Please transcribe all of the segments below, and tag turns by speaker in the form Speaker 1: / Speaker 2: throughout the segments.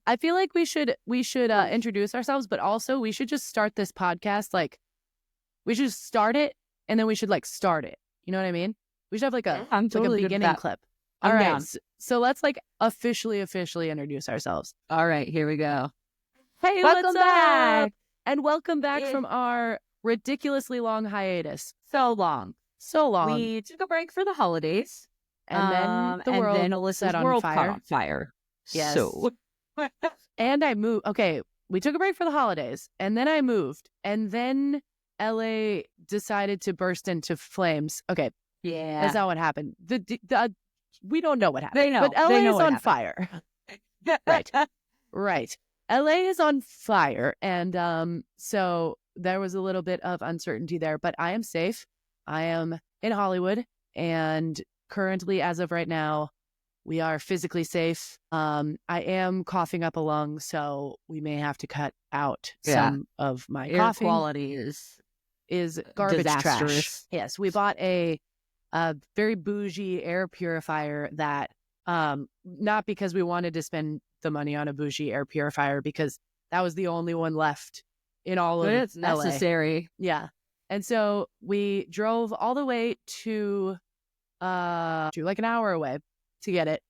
Speaker 1: I feel like we should introduce ourselves, but also we should just start this podcast. Like, we should start it and then we should like start it. You know what I mean? We should have like a
Speaker 2: I'm totally
Speaker 1: like a beginning clip.
Speaker 2: I'm
Speaker 1: All right.
Speaker 2: down.
Speaker 1: So let's like officially introduce ourselves.
Speaker 2: All right, here we go.
Speaker 1: Hey,
Speaker 2: Welcome
Speaker 1: what's
Speaker 2: back.
Speaker 1: up? And welcome back
Speaker 2: Yeah.
Speaker 1: from our ridiculously long hiatus.
Speaker 2: So long. We took a break for the holidays.
Speaker 1: And then the world
Speaker 2: and then Alyssa's
Speaker 1: set on
Speaker 2: world
Speaker 1: fire.
Speaker 2: caught on fire.
Speaker 1: Yes.
Speaker 2: So.
Speaker 1: And I moved. Okay, we took a break for the holidays, and then I moved, and then LA decided to burst into flames. Okay,
Speaker 2: Yeah.
Speaker 1: that's not what happened. We don't know what happened.
Speaker 2: They know.
Speaker 1: But LA
Speaker 2: They know
Speaker 1: is
Speaker 2: what
Speaker 1: on
Speaker 2: happened.
Speaker 1: fire. Right. LA is on fire, and so there was a little bit of uncertainty there, but I am safe. I am in Hollywood, and currently, as of right now, we are physically safe. I am coughing up a lung, so we may have to cut out some of my
Speaker 2: Air
Speaker 1: coughing.
Speaker 2: quality
Speaker 1: is garbage
Speaker 2: disastrous.
Speaker 1: trash. Yes, we bought a very bougie air purifier that, not because we wanted to spend the money on a bougie air purifier, because that was the only one left in all of LA.
Speaker 2: It's necessary.
Speaker 1: Yeah. And so we drove all the way to like an hour away to get it.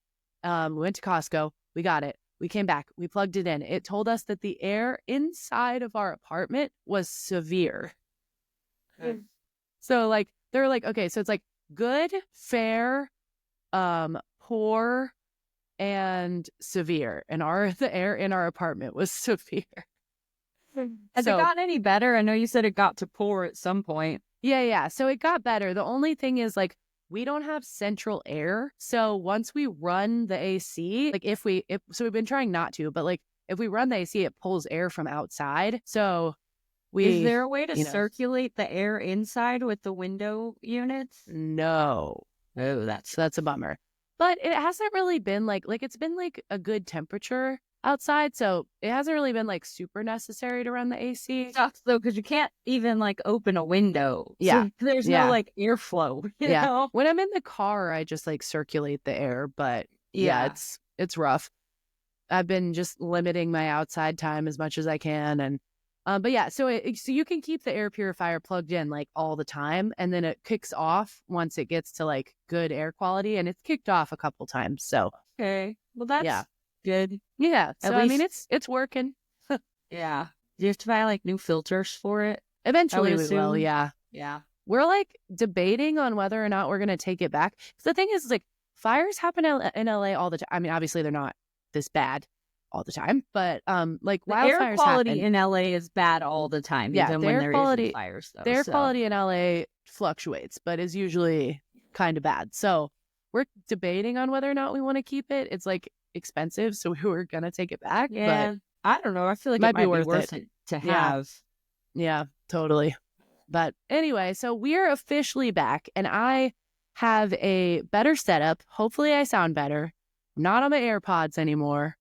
Speaker 1: We went to Costco. We got it. We came back. We plugged it in. It told us that the air inside of our apartment was severe.
Speaker 2: Okay.
Speaker 1: So like they're like, okay, so it's like good, fair, poor, and severe. And the air in our apartment was severe.
Speaker 2: Has it gotten any better? I know you said it got to poor at some point.
Speaker 1: Yeah. So it got better. The only thing is like, we don't have central air. So once we run the AC, like so we've been trying not to, but like if we run the AC, it pulls air from outside. So
Speaker 2: is there a way to circulate the air inside with the window units?
Speaker 1: No.
Speaker 2: Oh,
Speaker 1: that's a bummer. But it hasn't really been like it's been like a good temperature outside, so it hasn't really been like super necessary to run the AC.
Speaker 2: It sucks though, because you can't even like open a window.
Speaker 1: Yeah.
Speaker 2: So there's no like airflow. You know?
Speaker 1: When I'm in the car, I just like circulate the air, but yeah, it's rough. I've been just limiting my outside time as much as I can, and but yeah, so you can keep the air purifier plugged in like all the time, and then it kicks off once it gets to like good air quality, and it's kicked off a couple times. So
Speaker 2: okay, well that's good.
Speaker 1: Yeah, so I mean it's working.
Speaker 2: Yeah. Do you have to buy like new filters for it?
Speaker 1: Eventually we will. Yeah. We're like debating on whether or not we're gonna take it back. Because the thing is, like, fires happen in LA all the time. I mean, obviously they're not this bad all the time, but like
Speaker 2: the
Speaker 1: wildfires
Speaker 2: air quality
Speaker 1: happen.
Speaker 2: in LA is bad all the time.
Speaker 1: Yeah,
Speaker 2: even when there isn't fires. Though,
Speaker 1: the air quality in LA fluctuates, but is usually kind of bad. So we're debating on whether or not we want to keep it. It's like expensive, so we were gonna take it back.
Speaker 2: Yeah,
Speaker 1: but
Speaker 2: I don't know. I feel like it might be worth it to have.
Speaker 1: Yeah, totally. But anyway, so we're officially back, and I have a better setup. Hopefully I sound better. I'm not on my AirPods anymore.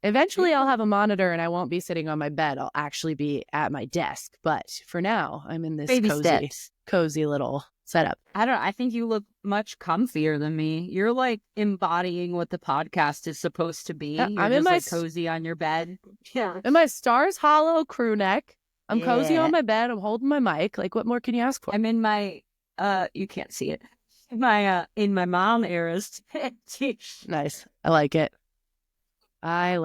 Speaker 1: Eventually I'll have a monitor and I won't be sitting on my bed. I'll actually be at my desk. But for now, I'm in this cozy little setup.
Speaker 2: I think you look much comfier than me. You're like embodying what the podcast is supposed to be.
Speaker 1: Yeah,
Speaker 2: You're
Speaker 1: I'm
Speaker 2: just
Speaker 1: in my
Speaker 2: like cozy on your bed. Yeah.
Speaker 1: In my Stars Hollow crew neck. I'm cozy on my bed. I'm holding my mic. Like, what more can you ask for?
Speaker 2: I'm in my you can't see it. In my mom era's.
Speaker 1: Nice. I like it. I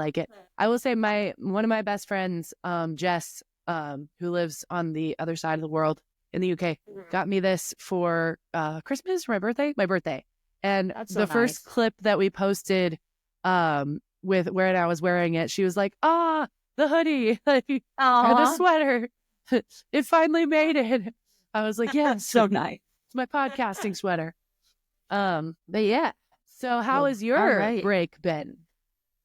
Speaker 1: will say one of my best friends, Jess, who lives on the other side of the world in the UK, got me this for Christmas or my birthday. And
Speaker 2: that's
Speaker 1: the first clip that we posted with where I was wearing it, she was like, the hoodie, or the sweater. It finally made it. I was like, yeah,
Speaker 2: so nice.
Speaker 1: It's my podcasting sweater. But yeah. So how has your break been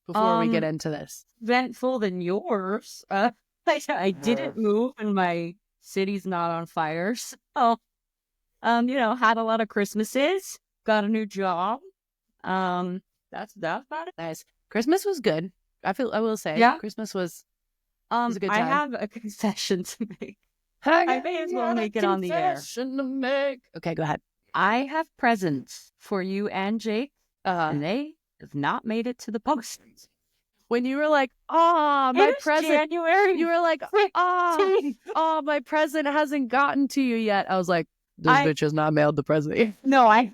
Speaker 1: before we get into this?
Speaker 2: Eventful than yours. I didn't move and my city's not on fire. So, had a lot of Christmases, got a new job. That's about it.
Speaker 1: Nice. Christmas was good. I will say, Christmas was a good time.
Speaker 2: I have a confession to make. I may as well make it on the air.
Speaker 1: Okay, go ahead.
Speaker 2: I have presents for you and Jake, and they have not made it to the post.
Speaker 1: when you were like, "Oh, my present."
Speaker 2: January.
Speaker 1: You were like, "Oh, my present hasn't gotten to you yet." I was like, "This bitch has not mailed the present yet."
Speaker 2: No, I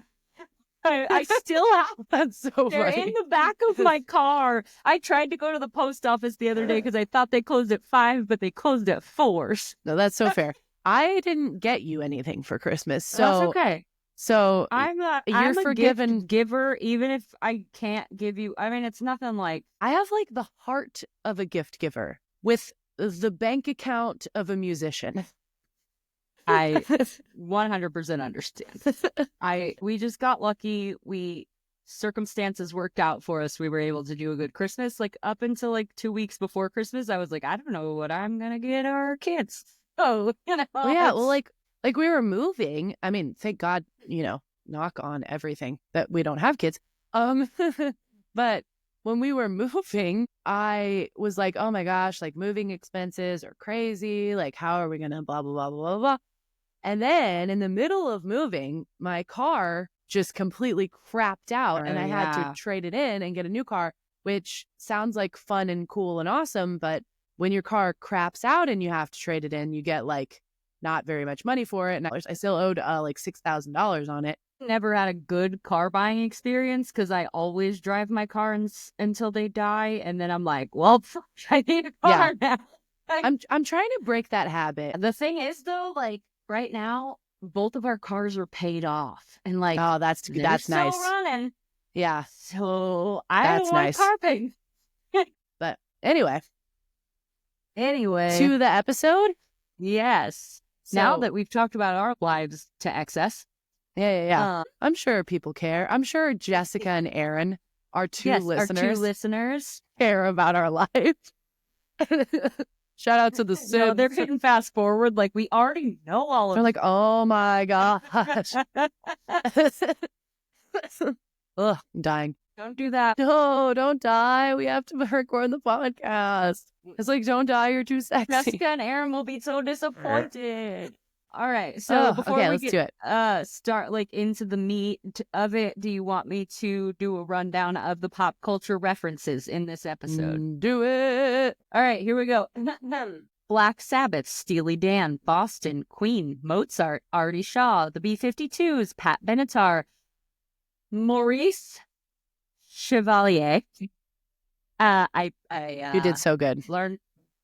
Speaker 2: still have.
Speaker 1: That's so
Speaker 2: They're
Speaker 1: funny.
Speaker 2: in the back of my car. I tried to go to the post office the other day because I thought they closed at 5, but they closed at 4.
Speaker 1: No, that's so fair. I didn't get you anything for Christmas, so
Speaker 2: that's okay.
Speaker 1: So
Speaker 2: I'm
Speaker 1: you're forgiven.
Speaker 2: Gift giver, even if I can't give you. I mean, it's nothing like
Speaker 1: I have like the heart of a gift giver with the bank account of a musician.
Speaker 2: I 100% understand. We just got lucky. Circumstances worked out for us. We were able to do a good Christmas. Like up until like 2 weeks before Christmas, I was like, I don't know what I'm gonna get our kids. Oh,
Speaker 1: Well, yeah. Well, like we were moving. I mean, thank God, knock on everything that we don't have kids. But when we were moving, I was like, oh my gosh, like moving expenses are crazy. Like, how are we gonna blah blah blah blah blah blah. And then in the middle of moving, my car just completely crapped out and I had to trade it in and get a new car, which sounds like fun and cool and awesome. But when your car craps out and you have to trade it in, you get like not very much money for it. And I still owed like $6,000 on it.
Speaker 2: Never had a good car buying experience because I always drive my car until they die. And then I'm like, well, I need a car now.
Speaker 1: I'm trying to break that habit.
Speaker 2: The thing is, though, like right now, both of our cars are paid off, and like,
Speaker 1: oh, that's nice.
Speaker 2: Running,
Speaker 1: yeah.
Speaker 2: So I don't want car paying.
Speaker 1: But anyway, to the episode.
Speaker 2: Yes. So, now that we've talked about our lives to excess,
Speaker 1: yeah. I'm sure people care. I'm sure Jessica and Aaron, our two listeners, care about our lives. Shout out to the Sims.
Speaker 2: No, they're hitting fast forward. Like, we already know all of
Speaker 1: They're like, oh my gosh. Ugh, I'm dying.
Speaker 2: Don't do that.
Speaker 1: No, don't die. We have to record the podcast. It's like, don't die. You're too sexy.
Speaker 2: Jessica and Aaron will be so disappointed. All right. So before we
Speaker 1: let's do it.
Speaker 2: Start like into the meat of it, do you want me to do a rundown of the pop culture references in this episode?
Speaker 1: Do it.
Speaker 2: All right, here we go. Black Sabbath, Steely Dan, Boston, Queen, Mozart, Artie Shaw, the B-52s, Pat Benatar, Maurice Chevalier.
Speaker 1: You did so good.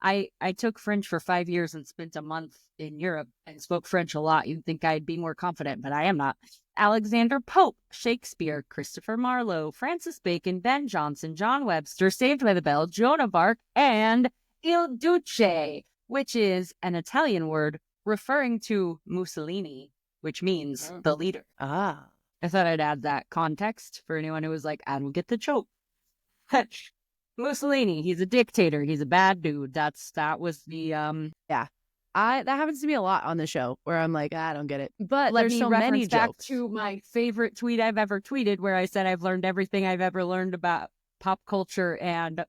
Speaker 2: I took French for 5 years and spent a month in Europe and spoke French a lot. You'd think I'd be more confident, but I am not. Alexander Pope, Shakespeare, Christopher Marlowe, Francis Bacon, Ben Jonson, John Webster, Saved by the Bell, Joan of Arc, and Il Duce, which is an Italian word referring to Mussolini, which means the leader.
Speaker 1: Ah.
Speaker 2: I thought I'd add that context for anyone who was like, I don't get the joke. Mussolini, he's a dictator. He's a bad dude. That was the
Speaker 1: that happens to me a lot on the show where I'm like, I don't get it. But
Speaker 2: let
Speaker 1: there's
Speaker 2: me
Speaker 1: so
Speaker 2: reference
Speaker 1: many
Speaker 2: back
Speaker 1: jokes.
Speaker 2: To my favorite tweet I've ever tweeted, where I said I've learned everything I've ever learned about pop culture and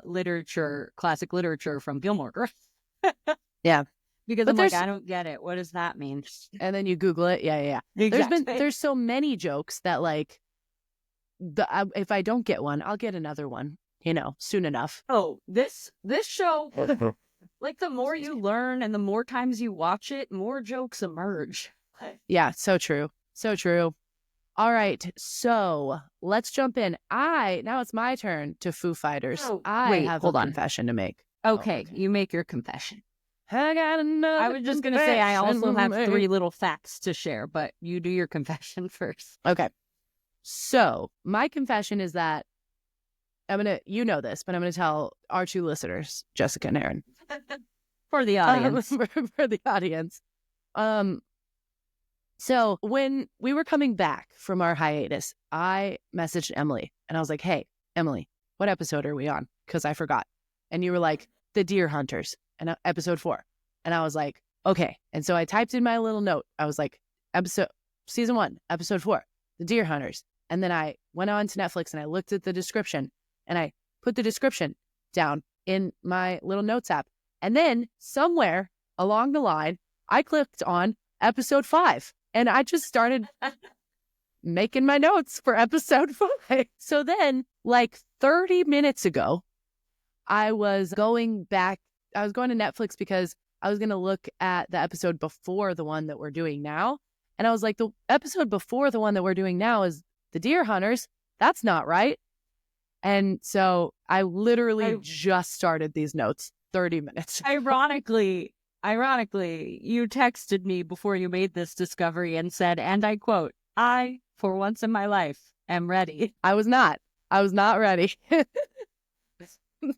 Speaker 2: literature, classic literature from Gilmore Girls.
Speaker 1: Yeah.
Speaker 2: Because I'm like, I don't get it. What does that mean?
Speaker 1: And then you Google it. Yeah.
Speaker 2: Exactly.
Speaker 1: There's so many jokes that like, if I don't get one, I'll get another one. Soon enough.
Speaker 2: Oh, this show, like the more you learn and the more times you watch it, more jokes emerge.
Speaker 1: Yeah, so true. So true. All right, so let's jump in. Now it's my turn to Foo Fighters. I have a confession to make.
Speaker 2: Okay, you make your confession.
Speaker 1: I got another
Speaker 2: I was just going to say I also have 3 little facts to share, but you do your confession first.
Speaker 1: Okay. So my confession is that you know this, but I'm going to tell our 2 listeners, Jessica and Aaron.
Speaker 2: For the audience.
Speaker 1: For the audience. So when we were coming back from our hiatus, I messaged Emily and I was like, hey, Emily, what episode are we on? Because I forgot. And you were like, The Deer Hunters, and episode 4. And I was like, okay. And so I typed in my little note. I was like, season 1, episode 4, The Deer Hunters. And then I went on to Netflix and I looked at the description. And I put the description down in my little notes app. And then somewhere along the line, I clicked on episode 5. And I just started making my notes for episode 5. So then, like 30 minutes ago, I was going to Netflix because I was going to look at the episode before the one that we're doing now. And I was like, the episode before the one that we're doing now is the deer hunters. That's not right. And so I literally just started these notes 30 minutes.
Speaker 2: Ironically, you texted me before you made this discovery and said, and I quote, I, for once in my life, am ready.
Speaker 1: I was not ready.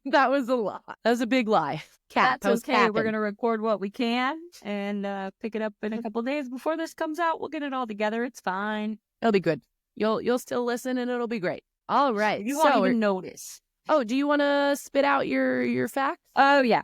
Speaker 1: That was a lie. That was a big lie.
Speaker 2: That's okay. We're going to record what we can and pick it up in a couple days before this comes out. We'll get it all together. It's fine.
Speaker 1: It'll be good. You'll still listen and it'll be great. All right.
Speaker 2: You won't even notice.
Speaker 1: Oh, do you want to spit out your facts?
Speaker 2: Oh, yeah.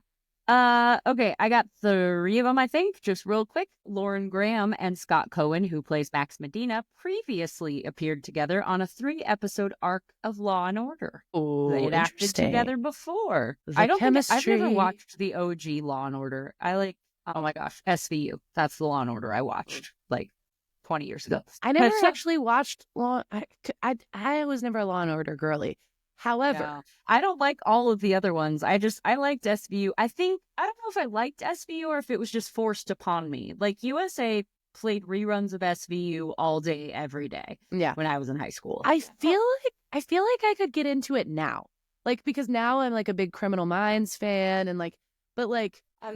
Speaker 2: Okay, I got 3 of them, I think, just real quick. Lauren Graham and Scott Cohen, who plays Max Medina, previously appeared together on a 3-episode arc of Law and Order.
Speaker 1: Oh,
Speaker 2: they'd acted together before. I've never watched the OG Law and Order. Oh my gosh, SVU. That's the Law and Order I watched, 20 years ago.
Speaker 1: I never actually watched Law. I was never a Law and Order girly. However,
Speaker 2: I don't like all of the other ones. I liked SVU. I don't know if I liked SVU or if it was just forced upon me. USA played reruns of SVU all day, every day.
Speaker 1: Yeah.
Speaker 2: When I was in high school.
Speaker 1: I feel like I could get into it now. Because now I'm a big Criminal Minds fan and
Speaker 2: I'm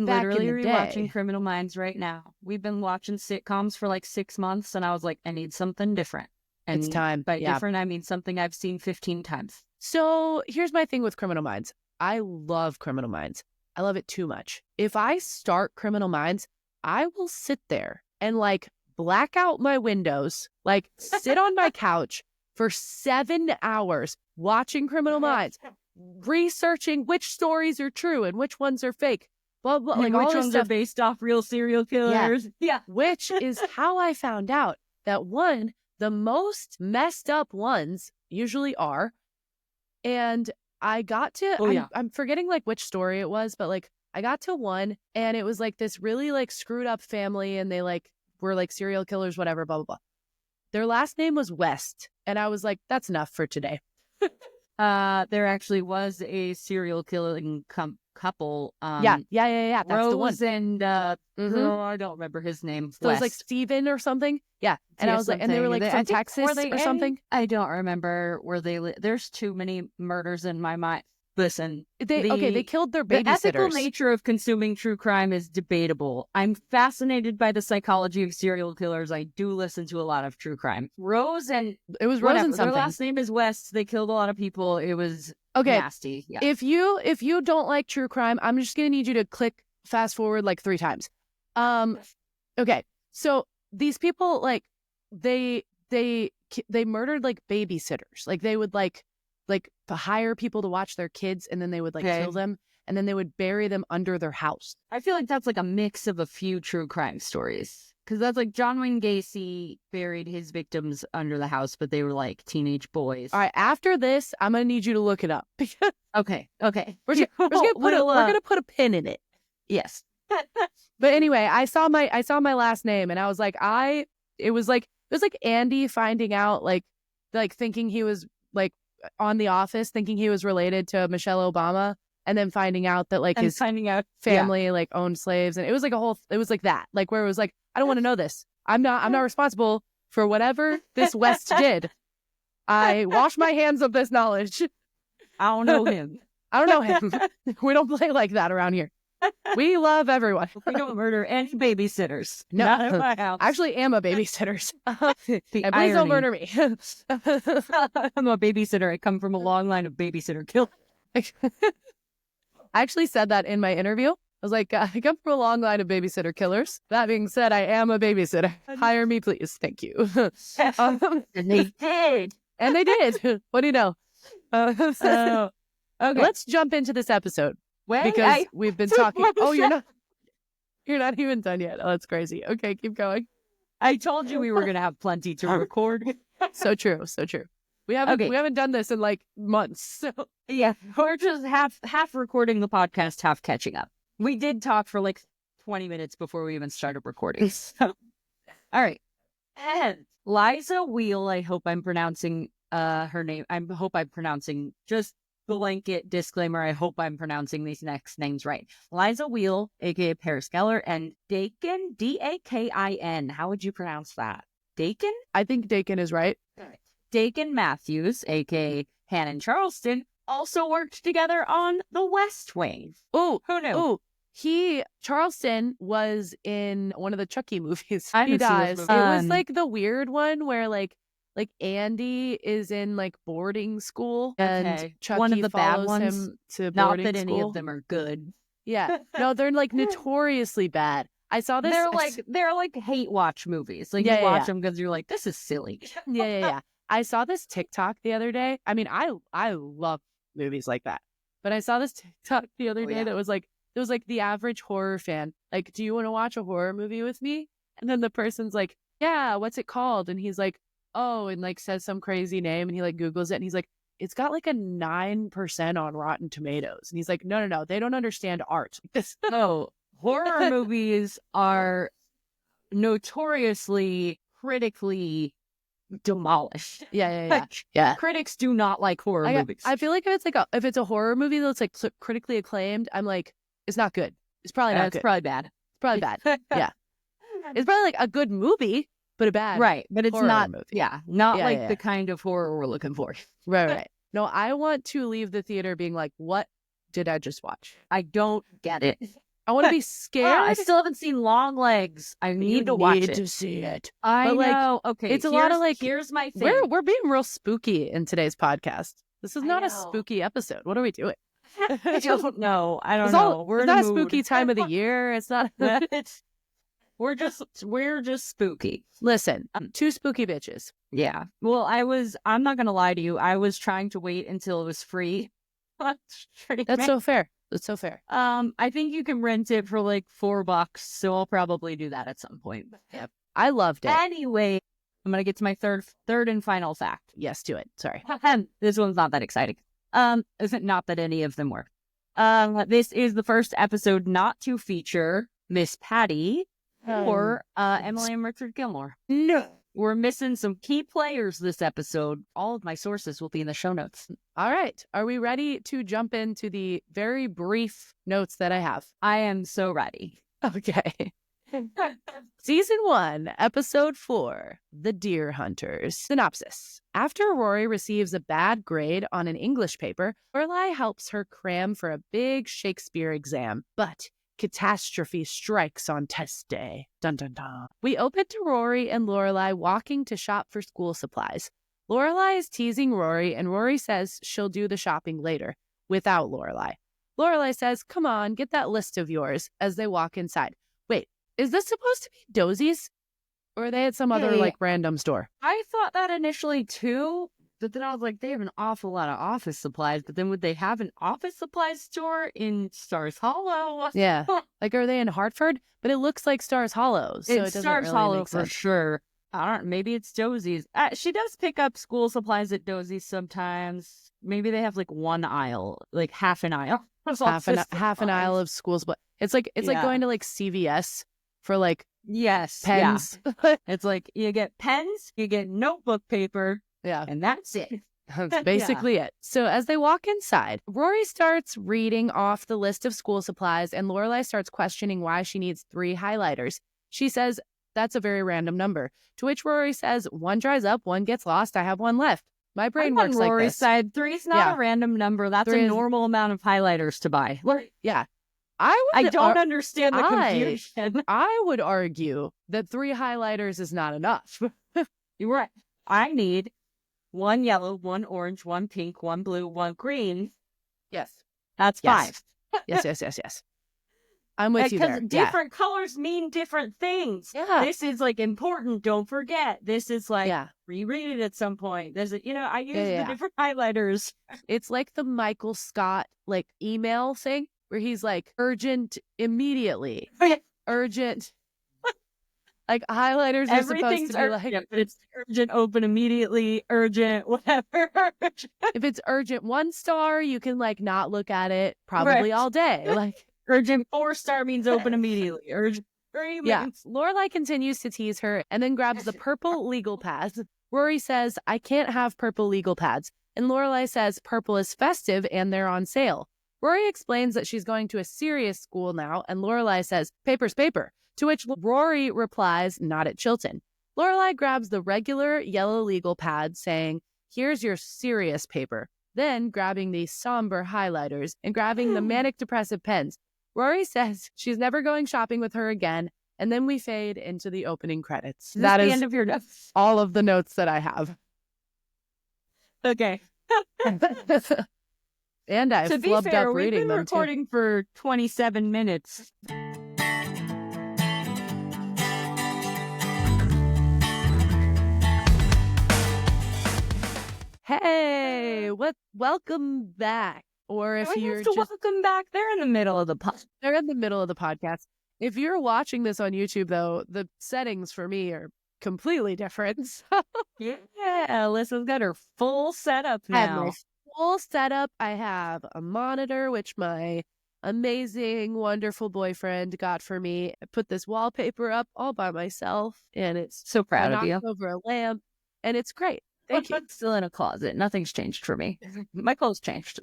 Speaker 1: back
Speaker 2: literally
Speaker 1: in the
Speaker 2: rewatching
Speaker 1: day.
Speaker 2: Criminal Minds right now. We've been watching sitcoms for 6 months and I was like, I need something different. And
Speaker 1: it's time.
Speaker 2: By different, I mean something I've seen 15 times.
Speaker 1: So here's my thing with Criminal Minds. I love Criminal Minds. I love it too much. If I start Criminal Minds, I will sit there and black out my windows, sit on my couch for 7 hours watching Criminal Minds, researching which stories are true and which ones are fake. Blah, blah,
Speaker 2: which ones are based off real serial killers.
Speaker 1: Yeah. Which is how I found out that the most messed up ones usually are. And I got to, I'm forgetting which story it was, but I got to one and it was this really screwed up family and they were serial killers, whatever, blah, blah, blah. Their last name was West. And I was like, that's enough for today.
Speaker 2: There actually was a serial killing couple.
Speaker 1: Yeah. That's
Speaker 2: Rose
Speaker 1: the one.
Speaker 2: And girl, I don't remember his name.
Speaker 1: So it was Steven or something. Yeah. And I was and they were from Texas or something.
Speaker 2: I don't remember where they live. There's too many murders in my mind. Listen,
Speaker 1: they killed their babysitters.
Speaker 2: The ethical nature of consuming true crime is debatable. I'm fascinated by psychology of serial killers. I do listen to a lot of true crime. Rose and
Speaker 1: something.
Speaker 2: Their last name is West. They killed a lot of people. It was nasty. Yeah.
Speaker 1: If you don't like true crime, I'm just gonna need you to click fast forward 3 times. Okay. So these people they murdered babysitters. They would hire people to watch their kids and then they would kill them and then they would bury them under their house.
Speaker 2: I feel like that's a mix of a few true crime stories. Because that's John Wayne Gacy buried his victims under the house, but they were teenage boys.
Speaker 1: All right, after this, I'm going to need you to look it up.
Speaker 2: Okay.
Speaker 1: We're gonna put a pin in it.
Speaker 2: Yes.
Speaker 1: But anyway, I saw my last name and I was it was like Andy finding out thinking he was on The Office, thinking he was related to Michelle Obama, and then finding out that his family owned slaves, and it was it was that where it was I don't want to know this. I'm not responsible for whatever this West did. I wash my hands of this knowledge.
Speaker 2: I don't know him.
Speaker 1: We don't play like that around here. We love everyone.
Speaker 2: We don't murder any babysitters.
Speaker 1: No,
Speaker 2: not in my house.
Speaker 1: I actually am a babysitter. And please don't murder me.
Speaker 2: I'm a babysitter. I come from a long line of babysitter killers.
Speaker 1: I actually said that in my interview. I was I come from a long line of babysitter killers. That being said, I am a babysitter. Hire me, please. Thank you.
Speaker 2: And they did.
Speaker 1: And they did. What do you know?
Speaker 2: Okay.
Speaker 1: Let's jump into this episode.
Speaker 2: Well,
Speaker 1: because we've been talking. Oh, you're not even done yet. Oh, that's crazy. Okay, keep going.
Speaker 2: I told you we were gonna have plenty to record.
Speaker 1: So true. We haven't done this in months. So
Speaker 2: yeah, we're just half recording the podcast, half catching up. We did talk for 20 minutes before we even started recording. So, all right. And Liza Wheel. I hope I'm pronouncing her name. I hope I'm pronouncing just blanket disclaimer. I hope I'm pronouncing these next names right. Liza Wheel, aka Paris Geller, and Dakin, Dakin. How would you pronounce that? Dakin?
Speaker 1: I think Dakin is right.
Speaker 2: Dakin Matthews, aka Hannon Charleston, also worked together on The West Wing.
Speaker 1: Oh,
Speaker 2: who knew?
Speaker 1: Oh, Charleston was in one of the Chucky movies.
Speaker 2: I
Speaker 1: He dies.
Speaker 2: It
Speaker 1: was like the weird one where like Andy is in like boarding school and Chucky
Speaker 2: one of the bad
Speaker 1: follows
Speaker 2: ones.
Speaker 1: him to
Speaker 2: Not
Speaker 1: boarding
Speaker 2: that
Speaker 1: school.
Speaker 2: any of them are good.
Speaker 1: Yeah, no, they're like notoriously bad. I saw this.
Speaker 2: They're like hate watch movies. Like you watch them because you're like, this is silly.
Speaker 1: Yeah. I saw this TikTok the other day. I mean, I love movies like that, but I saw this TikTok the other day that was like, it was like the average horror fan. Like, do you want to watch a horror movie with me? And then the person's like, yeah, what's it called? And he's like, oh, and like says some crazy name, and he like Googles it, and he's like, it's got like a 9% on Rotten Tomatoes. And he's like, no, they don't understand art.
Speaker 2: No, horror movies are notoriously critically demolished.
Speaker 1: Yeah.
Speaker 2: Critics do not like horror movies.
Speaker 1: I feel like if it's a horror movie that's like critically acclaimed, I'm like, it's not good. It's probably not good.
Speaker 2: It's probably bad.
Speaker 1: It's probably bad. Yeah. It's probably like a good movie, but a bad
Speaker 2: but it's not
Speaker 1: movie.
Speaker 2: Not the kind of horror we're looking for.
Speaker 1: Right. No, I want to leave the theater being like, what did I just watch?
Speaker 2: I don't get it.
Speaker 1: I want to be scared.
Speaker 2: I still haven't seen Long Legs. I need to watch it.
Speaker 1: to see it.
Speaker 2: I
Speaker 1: but
Speaker 2: know. Okay,
Speaker 1: it's a lot of like.
Speaker 2: Here's my thing.
Speaker 1: We're being real spooky in today's podcast. This is not a spooky episode. What are we doing?
Speaker 2: I don't know. We're
Speaker 1: it's not a spooky time of the year. It's not.
Speaker 2: We're just spooky.
Speaker 1: Listen, two spooky bitches.
Speaker 2: Yeah. Well, I'm not gonna lie to you. I was trying to wait until it was free.
Speaker 1: That's so fair. That's so fair.
Speaker 2: I think you can rent it for like $4, so I'll probably do that at some point.
Speaker 1: Yep. I loved it.
Speaker 2: Anyway, I'm gonna get to my third and final fact.
Speaker 1: Yes, do it. Sorry.
Speaker 2: This one's not that exciting. Isn't not that any of them were. This is the first episode not to feature Miss Patty or Emily and Richard Gilmore.
Speaker 1: No.
Speaker 2: We're missing some key players this episode. All of my sources will be in the show notes.
Speaker 1: All right. Are we ready to jump into the very brief notes that I have?
Speaker 2: I am so ready.
Speaker 1: Okay. Season 1, Episode 4, The Deer Hunters. Synopsis. After Rory receives a bad grade on an English paper, Lorelai helps her cram for a big Shakespeare exam. But catastrophe strikes on test day. Dun dun dun. We open to Rory and Lorelai walking to shop for school supplies. Lorelai is teasing Rory, and Rory says she'll do the shopping later, without Lorelai. Lorelai says, come on, get that list of yours, as they walk inside. Wait, is this supposed to be Dosie's? Or are they at some other, like, random store?
Speaker 2: I thought that initially, too. But then I was like, they have an awful lot of office supplies. But then would they have an office supplies store in Stars Hollow?
Speaker 1: Yeah. Like, are they in Hartford? But it looks like Stars Hollow. So
Speaker 2: it's
Speaker 1: it
Speaker 2: Stars
Speaker 1: really
Speaker 2: Hollow
Speaker 1: make
Speaker 2: for
Speaker 1: sense.
Speaker 2: sure. Maybe it's Dosie's. She does pick up school supplies at Dosie's sometimes. Maybe they have like one aisle, like half an aisle.
Speaker 1: Half an aisle of school supplies. It's like going to like CVS for like pens.
Speaker 2: Yeah. It's like you get pens, you get notebook paper.
Speaker 1: Yeah.
Speaker 2: And that's it.
Speaker 1: That's basically it. So as they walk inside, Rory starts reading off the list of school supplies, and Lorelai starts questioning why she needs 3 highlighters. She says, that's a very random number. To which Rory says, one dries up, one gets lost, I have one left. My brain works like
Speaker 2: Rory's
Speaker 1: this.
Speaker 2: side. 3's not a random number. That's a normal amount of highlighters to buy.
Speaker 1: Yeah.
Speaker 2: I don't understand the confusion.
Speaker 1: I would argue that 3 highlighters is not enough.
Speaker 2: You're right. I need 1 yellow, 1 orange, 1 pink, 1 blue, 1 green.
Speaker 1: Yes.
Speaker 2: That's 5.
Speaker 1: Yes. I'm with you there.
Speaker 2: Because different colors mean different things.
Speaker 1: Yeah.
Speaker 2: This is like important. Don't forget. This is like reread it at some point. There's a, I use the different highlighters.
Speaker 1: It's like the Michael Scott like email thing where he's like urgent immediately. Urgent. Like highlighters are supposed to be like
Speaker 2: but it's urgent, open immediately, urgent, whatever.
Speaker 1: If it's urgent 1 star, you can like not look at it probably all day. Like
Speaker 2: urgent 4-star means open immediately. Urgent 3 means
Speaker 1: Lorelai continues to tease her and then grabs the purple legal pads. Rory says, I can't have purple legal pads. And Lorelai says purple is festive and they're on sale. Rory explains that she's going to a serious school now, and Lorelai says, paper's paper, to which Rory replies, not at Chilton. Lorelai grabs the regular yellow legal pad, saying, here's your serious paper, then grabbing the somber highlighters and grabbing the manic depressive pens. Rory says she's never going shopping with her again, and then we fade into the opening credits.
Speaker 2: That is the end of your notes.
Speaker 1: All of the notes that I have.
Speaker 2: Okay.
Speaker 1: And I've flubbed up reading them,
Speaker 2: we've been recording for 27 minutes.
Speaker 1: Hey, welcome back. Or if you're just
Speaker 2: welcome back, they're in the middle of the
Speaker 1: they're in the middle of the podcast. If you're watching this on YouTube, though, the settings for me are completely different.
Speaker 2: Yeah, Alyssa's got her full setup now.
Speaker 1: I have my full setup. I have a monitor, which my amazing, wonderful boyfriend got for me. I put this wallpaper up all by myself, and it's
Speaker 2: so proud of you.
Speaker 1: Over a lamp, and it's great. Thank you.
Speaker 2: I'm still in a closet. Nothing's changed for me. My clothes changed.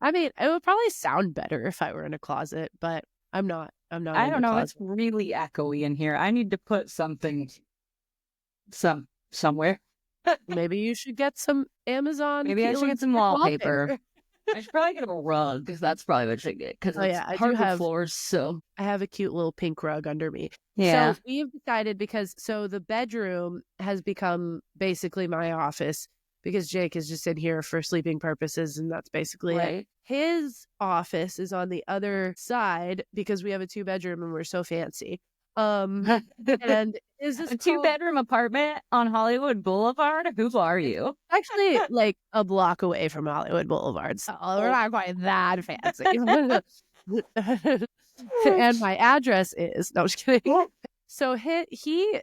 Speaker 1: I mean, it would probably sound better if I were in a closet, but I'm not. I
Speaker 2: don't know. It's really echoey in here. I need to put something somewhere.
Speaker 1: Maybe you should get some Amazon.
Speaker 2: Maybe I should get some wallpaper. I should probably get a rug because that's probably what I should get because it's hardwood floors. So
Speaker 1: I have a cute little pink rug under me.
Speaker 2: Yeah.
Speaker 1: So we've decided so the bedroom has become basically my office because Jake is just in here for sleeping purposes, and that's basically it. His office is on the other side because we have a 2-bedroom and we're so fancy. And is this
Speaker 2: a 2-bedroom apartment on Hollywood Boulevard? Who are you?
Speaker 1: Actually, like a block away from Hollywood Boulevard. So we're not quite that fancy. And my address is no, just kidding. So he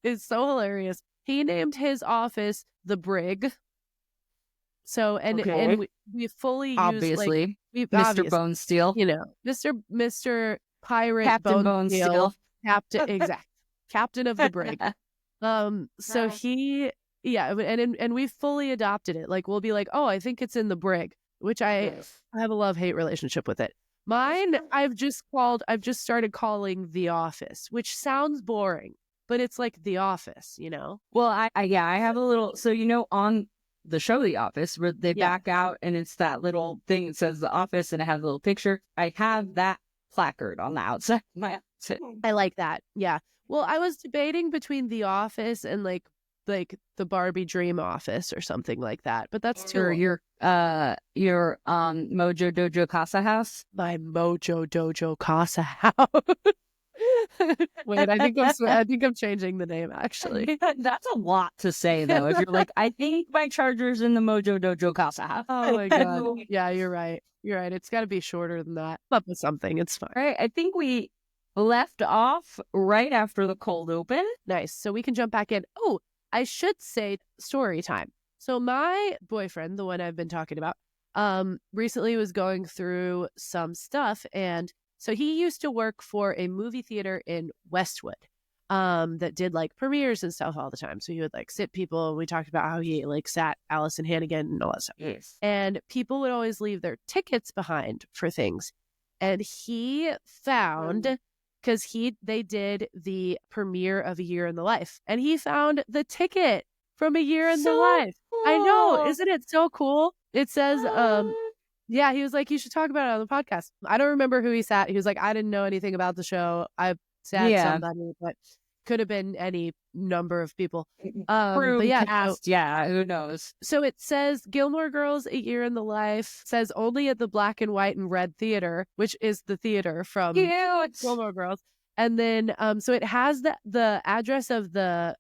Speaker 1: is so hilarious. He named his office the Brig. So and we fully
Speaker 2: obviously
Speaker 1: use,
Speaker 2: Mr. Bonesteel,
Speaker 1: Mr. Pirate
Speaker 2: Captain Bonesteel,
Speaker 1: Captain of the Brig. So he and we fully adopted it. Like we'll be like, oh, I think it's in the Brig, which I have a love-hate relationship with it. Mine, I've just started calling The Office, which sounds boring, but it's like The Office,
Speaker 2: Well, I have a little, so on the show The Office, where they back out and it's that little thing that says The Office and it has a little picture. I have that placard on the outside of my outfit.
Speaker 1: I like that. Yeah. Well, I was debating between The Office and like the Barbie Dream Office or something like that, but that's too
Speaker 2: your Mojo Dojo Casa House.
Speaker 1: My Mojo Dojo Casa House. Wait, I think I'm changing the name actually.
Speaker 2: That's a lot to say though. If you're like, I think my charger's in the Mojo Dojo Casa House.
Speaker 1: Oh my god. Yeah, you're right. It's got to be shorter than that. Up with something. It's fine.
Speaker 2: All right. I think we left off right after the cold open.
Speaker 1: Nice. So we can jump back in. Oh, I should say story time. So my boyfriend, the one I've been talking about, recently was going through some stuff, and so he used to work for a movie theater in Westwood that did like premieres and stuff all the time. So he would like sit people, and we talked about how he like sat Allison Hannigan and all that stuff.
Speaker 2: Yes.
Speaker 1: And people would always leave their tickets behind for things. And he found, because they did the premiere of A Year in the Life, and he found the ticket from A Year in the Life.
Speaker 2: Cool.
Speaker 1: I know, isn't it so cool? It says, yeah, he was like, you should talk about it on the podcast. I don't remember who he sat. He was like, I didn't know anything about the show. I sat somebody, but could have been any number of people.
Speaker 2: But yeah, who knows?
Speaker 1: So it says Gilmore Girls, A Year in the Life, says only at the Black and White and Red Theater, which is the theater from Gilmore Girls. And then, so it has the address of the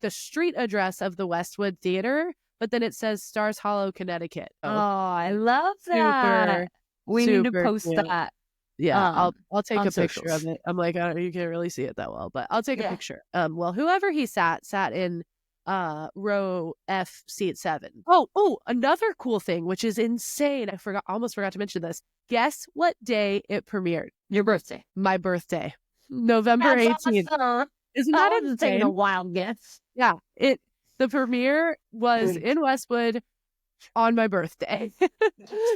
Speaker 1: street address of the Westwood Theater, but then it says Stars Hollow, Connecticut.
Speaker 2: Oh, I love that. We need to post that.
Speaker 1: Yeah, I'll take a
Speaker 2: socials.
Speaker 1: picture of it. I'm like, you can't really see it that well, but I'll take a picture. Well, whoever he sat in row F, seat 7. Oh, another cool thing, which is insane. Almost forgot to mention this. Guess what day it premiered?
Speaker 2: Your birthday.
Speaker 1: My birthday, November 18th.
Speaker 2: Awesome.
Speaker 1: Isn't that insane?
Speaker 2: Taking a wild guess.
Speaker 1: Yeah, the premiere was in Westwood. on my birthday.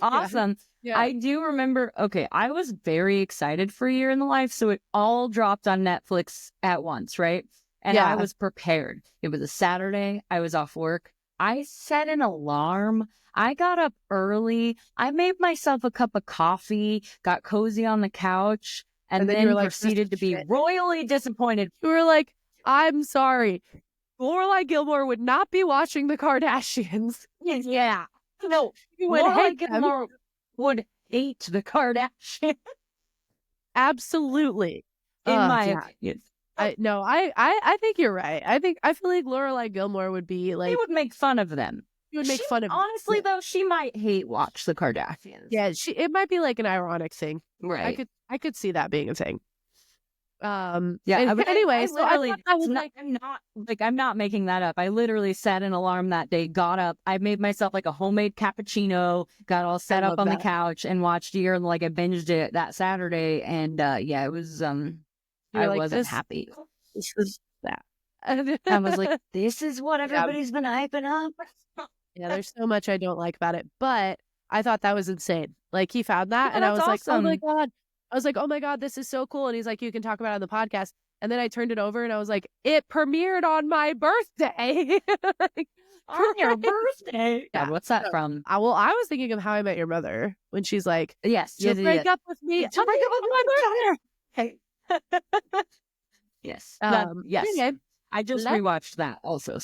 Speaker 2: Awesome.
Speaker 1: Yeah.
Speaker 2: I do remember, I was very excited for Year in the Life, so it all dropped on Netflix at once, right? And I was prepared. It was a Saturday. I was off work. I set an alarm. I got up early. I made myself a cup of coffee, got cozy on the couch, and then
Speaker 1: you were like,
Speaker 2: proceeded to be royally disappointed.
Speaker 1: You were like, I'm sorry. Lorelai Gilmore would not be watching the Kardashians.
Speaker 2: Yeah. No,
Speaker 1: You would
Speaker 2: Lorelai
Speaker 1: hate them.
Speaker 2: Gilmore would hate the Kardashians.
Speaker 1: Absolutely.
Speaker 2: In my opinion.
Speaker 1: I think you're right. I feel like Lorelai Gilmore would be like,
Speaker 2: he would make fun of them.
Speaker 1: He would make fun of them.
Speaker 2: Honestly, though, she might hate watch the Kardashians.
Speaker 1: Yeah, it might be like an ironic thing.
Speaker 2: Right.
Speaker 1: I could see that being a thing.
Speaker 2: Yeah.
Speaker 1: But anyway, so
Speaker 2: I'm not making that up. I literally set an alarm that day, got up, I made myself like a homemade cappuccino, got all set up on the couch, and watched Year, and like I binged it that Saturday, and it was I wasn't happy.
Speaker 1: This is that.
Speaker 2: I was like, this is what everybody's been hyping up.
Speaker 1: Yeah, there's so much I don't like about it, but I thought that was insane. Like, he found that, and I was like, oh my God. I was like, oh my God, this is so cool. And he's like, you can talk about it on the podcast. And then I turned it over and I was like, it premiered on my birthday.
Speaker 2: On your birthday? Yeah, what's that from?
Speaker 1: I was thinking of How I Met Your Mother when she's like,
Speaker 2: yes,
Speaker 1: break up with me.
Speaker 2: To break up with my birthday. Yes. Yes.
Speaker 1: Okay.
Speaker 2: I just rewatched that also.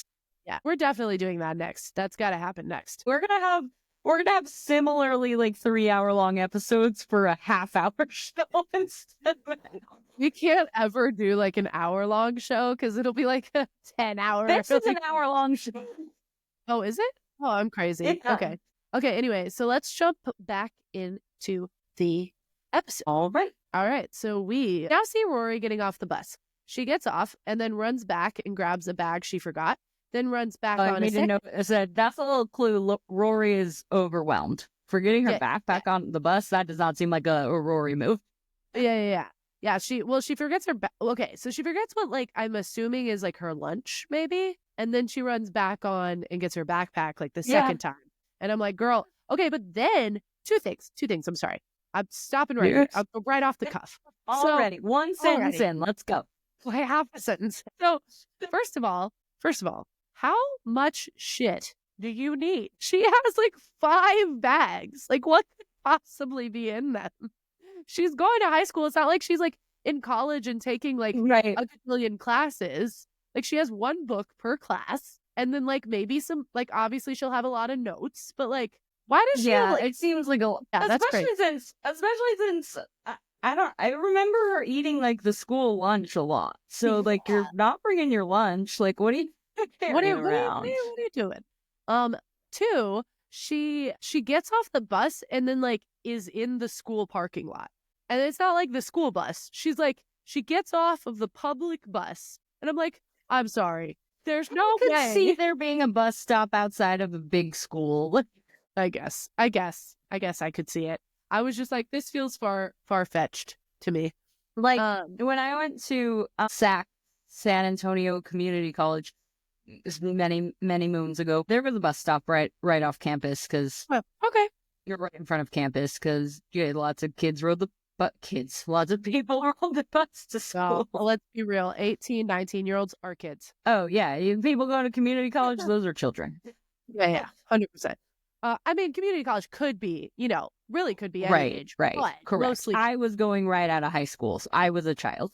Speaker 1: Yeah, we're definitely doing that next. That's got to happen next.
Speaker 2: We're gonna have similarly like 3-hour-long episodes for a half-hour show instead.
Speaker 1: We can't ever do like an hour-long show because it'll be like a 10-hour.
Speaker 2: This is an hour-long show.
Speaker 1: Oh, is it? Oh, I'm crazy.
Speaker 2: Yeah.
Speaker 1: Okay. Anyway, so let's jump back into the episode.
Speaker 2: All right.
Speaker 1: So we now see Rory getting off the bus. She gets off and then runs back and grabs a bag she forgot. Then runs back on a second.
Speaker 2: That's a little clue. Rory is overwhelmed. Forgetting her backpack on the bus, that does not seem like a Rory move.
Speaker 1: Yeah. She forgets her okay, so she forgets what, like, I'm assuming is like her lunch, maybe. And then she runs back on and gets her backpack like the second time. And I'm like, girl, okay, but then two things. I'm sorry. I'm stopping right here. I'll go right off the cuff.
Speaker 2: Already. One sentence in. Let's go.
Speaker 1: Well, half a sentence. So first of all, how much shit do you need? She has like 5 bags. Like, what could possibly be in them? She's going to high school. It's not like she's like in college and taking like a million classes. Like, she has 1 book per class. And then like maybe some, like, obviously she'll have a lot of notes, but like, why does she have, like,
Speaker 2: it seems like especially since I remember her eating like the school lunch a lot. So like, you're not bringing your lunch. Like, what are you around?
Speaker 1: What are you doing? 2, she gets off the bus and then like is in the school parking lot. And it's not like the school bus. She's like, she gets off of the public bus. And I'm like, I'm sorry. There's no way.
Speaker 2: I could see there being a bus stop outside of a big school.
Speaker 1: I guess I could see it. I was just like, this feels far-fetched to me.
Speaker 2: Like, when I went to SAC, San Antonio Community College, many moons ago, there was a bus stop right off campus because you're right in front of campus because lots of lots of people rode the bus to school.
Speaker 1: Well, let's be real, 18, 19-year-olds are kids.
Speaker 2: Oh yeah, people going to community college, those are children.
Speaker 1: Yeah, 100%. I mean, community college could be, really could be any age.
Speaker 2: Right, correct.
Speaker 1: Mostly.
Speaker 2: I was going right out of high school, so I was a child.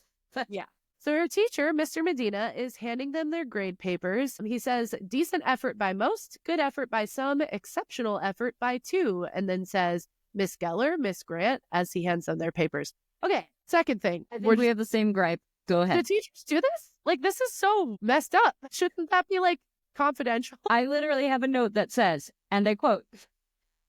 Speaker 1: Yeah. So her teacher, Mr. Medina, is handing them their grade papers. He says, decent effort by most, good effort by some, exceptional effort by 2, and then says, Miss Geller, Miss Grant, as he hands them their papers. Okay, second thing.
Speaker 2: I think we have the same gripe. Go ahead.
Speaker 1: Do teachers do this? Like, this is so messed up. Shouldn't that be, like, confidential?
Speaker 2: I literally have a note that says, and I quote,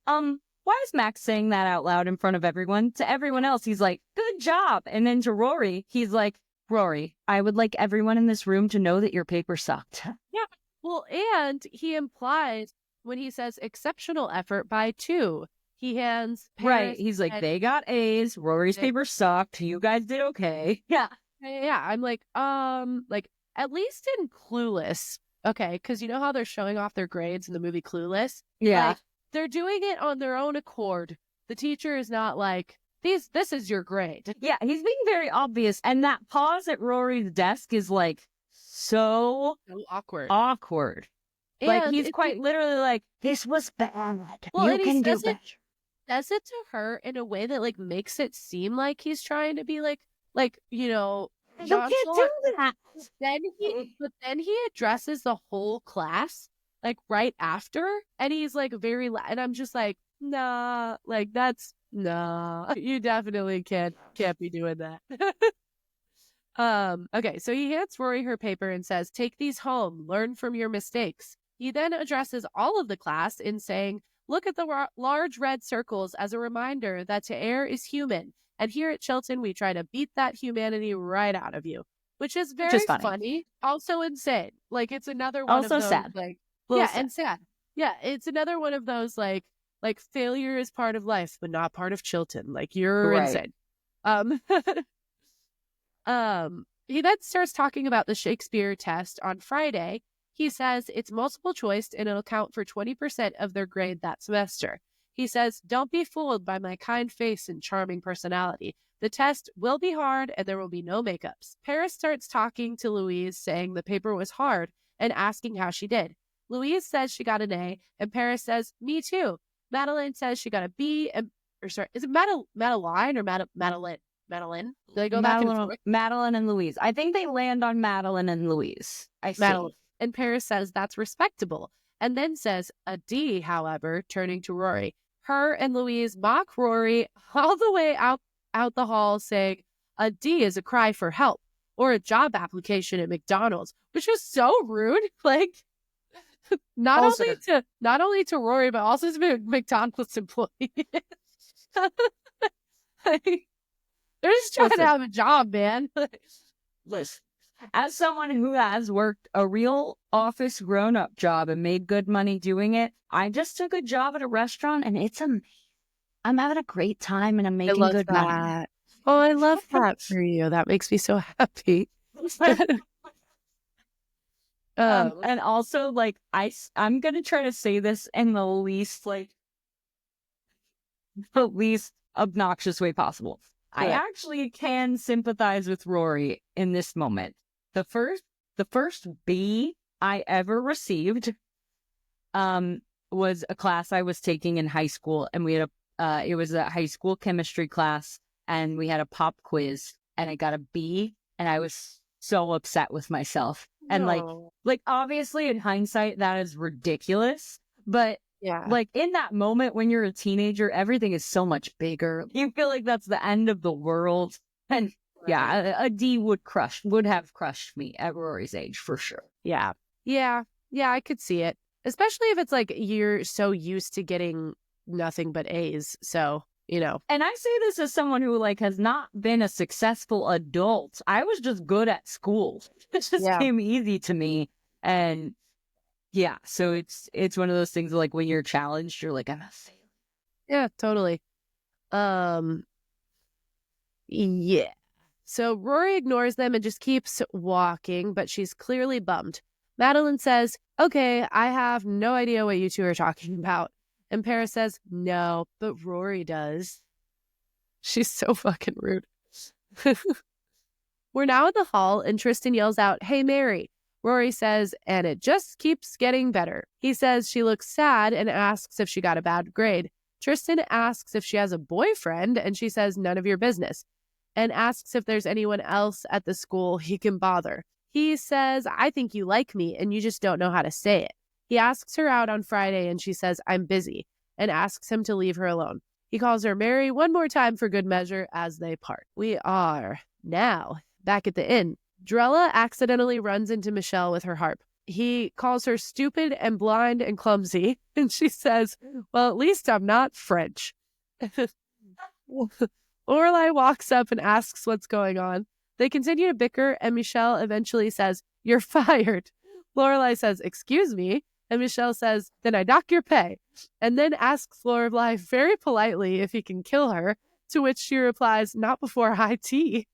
Speaker 2: why is Max saying that out loud in front of everyone? To everyone else, he's like, good job. And then to Rory, he's like, Rory, I would like everyone in this room to know that your paper sucked.
Speaker 1: Yeah. Well, and he implies when he says exceptional effort by 2, he hands Paris.
Speaker 2: Right. He's like, they got A's. Rory's paper sucked. You guys did okay.
Speaker 1: Yeah. Yeah. I'm like, at least in Clueless. Okay. Because you know how they're showing off their grades in the movie Clueless?
Speaker 2: Yeah.
Speaker 1: Like, they're doing it on their own accord. The teacher is not like, this is your grade.
Speaker 2: Yeah, he's being very obvious. And that pause at Rory's desk is like so
Speaker 1: awkward.
Speaker 2: Like, he's quite literally like, this was bad.
Speaker 1: Well,
Speaker 2: you can do better.
Speaker 1: Says it to her in a way that like makes it seem like he's trying to be like, you know,
Speaker 2: you can't do that.
Speaker 1: But then he addresses the whole class like right after, and he's like and I'm just like, nah, like that's nah. You definitely can't be doing that. Okay, so he hands Rory her paper and says, take these home, learn from your mistakes. He then addresses all of the class in saying, look at the large red circles as a reminder that to err is human. And here at Chilton, we try to beat that humanity right out of you, which is very funny. Also insane. Like, it's another one
Speaker 2: also
Speaker 1: of those,
Speaker 2: sad.
Speaker 1: Like,
Speaker 2: yeah,
Speaker 1: sad. And sad. Yeah, it's another one of those, like failure is part of life, but not part of Chilton. Like, you're insane. He then starts talking about the Shakespeare test on Friday. He says it's multiple choice and it'll count for 20% of their grade that semester. He says, don't be fooled by my kind face and charming personality. The test will be hard and there will be no makeups. Paris starts talking to Louise, saying the paper was hard and asking how she did. Louise says she got an A and Paris says, me too. Madeline says she got a B is it Madeline or Madeline? Madeline? Do they go back and forth?
Speaker 2: Madeline and Louise. I think they land on Madeline and Louise.
Speaker 1: Madeline. And Paris says that's respectable. And then says a D, however, turning to Rory. Her and Louise mock Rory all the way out the hall, saying a D is a cry for help or a job application at McDonald's, which was so rude. Like, not only to Rory, but also to McDonald's employees. They're just trying to have a job, man.
Speaker 2: Listen, as someone who has worked a real office grown-up job and made good money doing it, I just took a job at a restaurant and it's amazing. I'm having a great time and I'm making good money.
Speaker 1: Oh, I love that for you. That makes me so happy.
Speaker 2: And also, like, I'm going to try to say this in the least obnoxious way possible. I actually can sympathize with Rory in this moment. The first B I ever received was a class I was taking in high school, and we had it was a high school chemistry class, and we had a pop quiz, and I got a B, and I was so upset with myself. And like obviously in hindsight that is ridiculous, but yeah, like in that moment when you're a teenager, everything is so much bigger. You feel like that's the end of the world. And yeah, a D would have crushed me at Rory's age for sure.
Speaker 1: Yeah, I could see it. Especially if it's like you're so used to getting nothing but A's. So, you know.
Speaker 2: And I say this as someone who like has not been a successful adult. I was just good at school. It just came easy to me. And yeah, so it's one of those things like when you're challenged, you're like, I'm a failure.
Speaker 1: Yeah, totally. Yeah. So Rory ignores them and just keeps walking, but she's clearly bummed. Madeline says, okay, I have no idea what you two are talking about. And Paris says, no, but Rory does. She's so fucking rude. We're now in the hall and Tristan yells out, hey, Mary. Rory says, and it just keeps getting better. He says she looks sad and asks if she got a bad grade. Tristan asks if she has a boyfriend and she says, none of your business. And asks if there's anyone else at the school he can bother. He says, I think you like me and you just don't know how to say it. He asks her out on Friday and she says, I'm busy, and asks him to leave her alone. He calls her Mary one more time for good measure as they part. We are now back at the inn. Drella accidentally runs into Michelle with her harp. He calls her stupid and blind and clumsy, and she says, well, at least I'm not French. Lorelai walks up and asks what's going on. They continue to bicker, and Michelle eventually says, you're fired. Lorelai says, excuse me, and Michelle says, then I dock your pay, and then asks Lorelai very politely if he can kill her, to which she replies, not before high tea.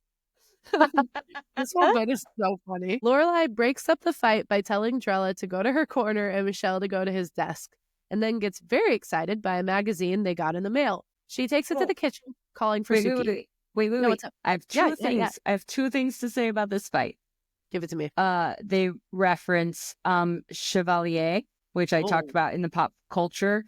Speaker 1: This whole bit is so funny. Lorelai breaks up the fight by telling Drella to go to her corner and Michelle to go to his desk. and then gets very excited by a magazine they got in the mail. She takes it to the kitchen, calling for Suki.
Speaker 2: Wait.
Speaker 1: No, what's up?
Speaker 2: I have two things. Yeah. I have two things to say about this fight.
Speaker 1: Give it to me.
Speaker 2: They reference Chevalier, which I talked about in the pop culture.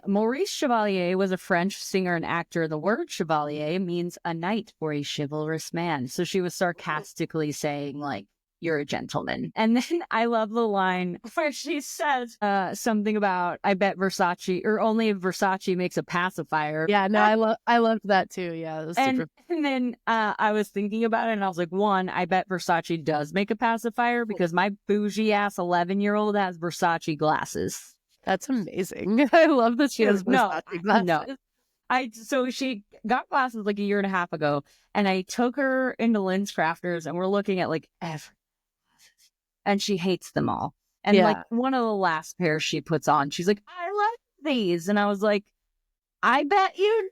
Speaker 2: Maurice Chevalier was a French singer and actor. The word chevalier means a knight or a chivalrous man. So she was sarcastically saying, like, you're a gentleman. And then I love the line where she says something about, I bet Versace, or only if Versace makes a pacifier.
Speaker 1: Yeah, no, I loved that too. Yeah, it was super.
Speaker 2: And then I was thinking about it, and I was like, one, I bet Versace does make a pacifier because my bougie ass 11-year-old has Versace glasses.
Speaker 1: That's amazing. I love that she has Versace glasses.
Speaker 2: No. So she got glasses like a year and a half ago, and I took her into Lynn's Crafters, and we're looking at like every glasses, and she hates them all. And like one of the last pairs she puts on, she's like, I like these. And I was like, I bet you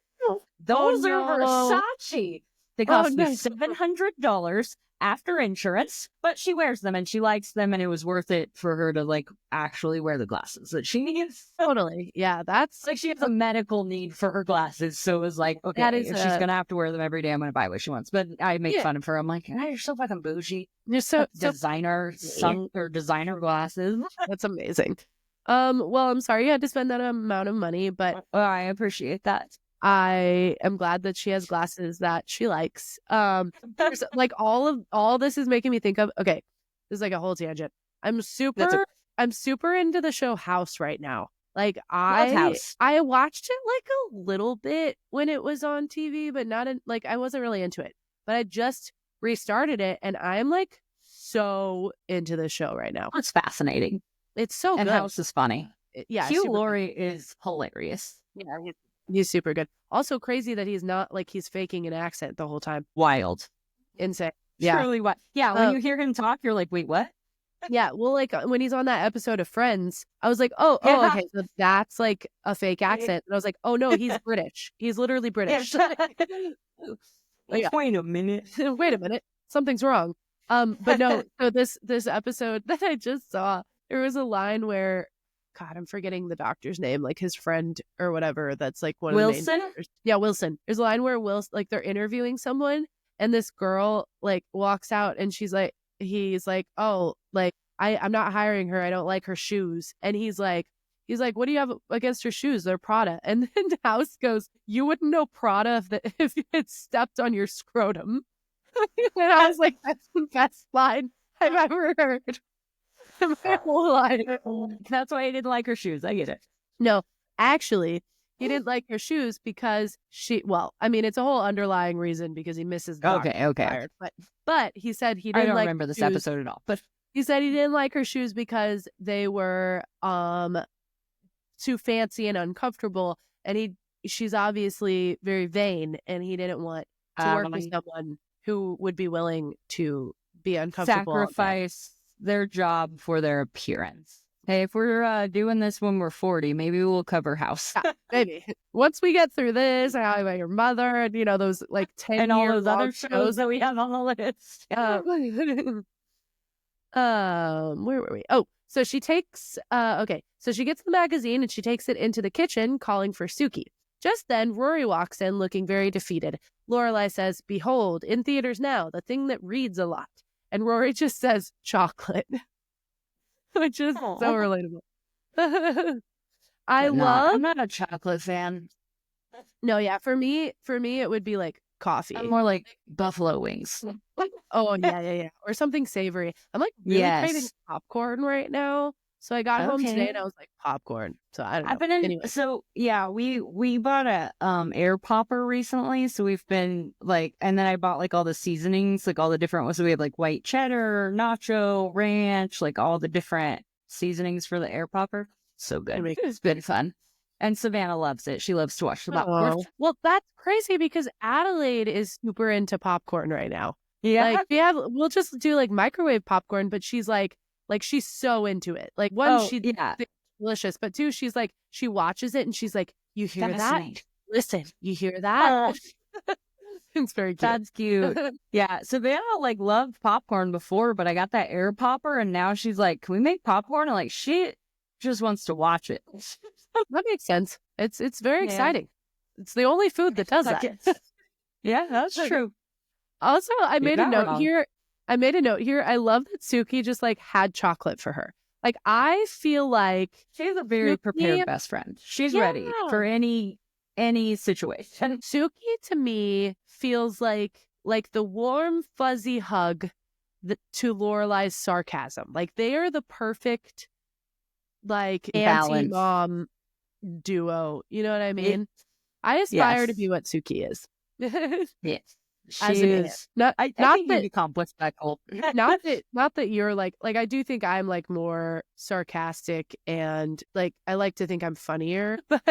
Speaker 2: those are Versace. They cost me $700 after insurance, but she wears them and she likes them, and it was worth it for her to like actually wear the glasses that she needs.
Speaker 1: Totally. Yeah, that's
Speaker 2: like she has a medical need for her glasses, so it was like, okay, if she's gonna have to wear them every day, I'm gonna buy what she wants. But I make fun of her. I'm like, you're so fucking bougie.
Speaker 1: You're so
Speaker 2: designer designer glasses.
Speaker 1: That's amazing. Well, I'm sorry you had to spend that amount of money, but
Speaker 2: I appreciate that.
Speaker 1: I am glad that she has glasses that she likes. There's like all this is making me think of, okay, this is like a whole tangent. I'm super into the show House right now. Like I watched it like a little bit when it was on TV, but not in, like I wasn't really into it. But I just restarted it, and I'm like so into the show right now.
Speaker 2: It's fascinating.
Speaker 1: It's so
Speaker 2: good. And House is funny.
Speaker 1: Hugh
Speaker 2: Laurie is hilarious.
Speaker 1: Yeah, he's super good. Also crazy that he's not like he's faking an accent the whole time.
Speaker 2: Wild.
Speaker 1: Insane. Yeah.
Speaker 2: Truly wild. Yeah, when you hear him talk, you're like, wait, what?
Speaker 1: Yeah, well, like when he's on that episode of Friends, I was like, oh, okay, so that's like a fake accent. And I was like, oh no, he's British. He's literally British.
Speaker 2: Wait a minute.
Speaker 1: Wait a minute. Something's wrong. But no, so this episode that I just saw, there was a line where, God, I'm forgetting the doctor's name, like his friend or whatever. That's like one of the main doctors. Yeah, Wilson. There's a line where like they're interviewing someone, and this girl like walks out, and he's like, oh, like I'm not hiring her. I don't like her shoes. And he's like, what do you have against her shoes? They're Prada. And then House goes, you wouldn't know Prada if it stepped on your scrotum. And I was like, that's the best line I've ever heard. My whole life.
Speaker 2: That's why he didn't like her shoes. I get it.
Speaker 1: No, actually, he didn't like her shoes because it's a whole underlying reason because he misses the
Speaker 2: okay.
Speaker 1: But he said he didn't
Speaker 2: I don't
Speaker 1: like
Speaker 2: remember this episode at all. But
Speaker 1: he said he didn't like her shoes because they were too fancy and uncomfortable, and she's obviously very vain, and he didn't want to work with someone who would be willing to be uncomfortable.
Speaker 2: Sacrifice their job for their appearance. Hey, if we're doing this when we're 40, maybe we'll cover House.
Speaker 1: Yeah, maybe. Once we get through this, How I Met Your Mother, and those like 10
Speaker 2: and all those other shows that we have on the list.
Speaker 1: Where were we? Oh, so she takes so she gets the magazine and she takes it into the kitchen, calling for Suki. Just then, Rory walks in looking very defeated. Lorelai says, "Behold, in theaters now, the thing that reads a lot." And Rory just says chocolate, which is so relatable. I'm
Speaker 2: not a chocolate fan.
Speaker 1: No, yeah. For me, it would be like coffee.
Speaker 2: I'm more like buffalo wings.
Speaker 1: Oh, yeah. Or something savory. I'm like really craving popcorn right now. So I got home today and I was like, popcorn. So I don't know. Anyway.
Speaker 2: So yeah, we bought a air popper recently. So we've been like, and then I bought like all the seasonings, like all the different ones. So we have like white cheddar, nacho, ranch, like all the different seasonings for the air popper. So good. It's been fun. And Savannah loves it. She loves to watch the popcorn.
Speaker 1: Well, that's crazy because Adelaide is super into popcorn right now.
Speaker 2: Yeah.
Speaker 1: Like we'll just do like microwave popcorn, but she's like she's so into it. Like one, it's delicious, but two, she's like, she watches it and she's like, you hear that? Listen, you hear that? It's very cute.
Speaker 2: That's cute. Yeah. Savannah like loved popcorn before, but I got that air popper and now she's like, can we make popcorn? And like, she just wants to watch it.
Speaker 1: That makes sense. It's very
Speaker 2: Yeah.
Speaker 1: exciting. It's the only food that does that.
Speaker 2: Yeah, that's true.
Speaker 1: Also, I
Speaker 2: You're
Speaker 1: made a
Speaker 2: not
Speaker 1: note
Speaker 2: wrong.
Speaker 1: here. I made a note here. I love that Suki just like had chocolate for her. Like I feel like
Speaker 2: She's a very
Speaker 1: Suki,
Speaker 2: prepared best friend. She's ready for any situation.
Speaker 1: Suki to me feels like the warm fuzzy hug to Lorelai's sarcasm. Like they are the perfect like
Speaker 2: Balance.
Speaker 1: anti-mom duo. You know what I mean? I aspire to be what Suki is.
Speaker 2: Yes.
Speaker 1: As
Speaker 2: She
Speaker 1: an aunt.
Speaker 2: is.
Speaker 1: Not
Speaker 2: I
Speaker 1: not
Speaker 2: think
Speaker 1: that
Speaker 2: you'd accomplish that goal.
Speaker 1: not that you're like I do think I'm like more sarcastic and like I like to think I'm funnier, but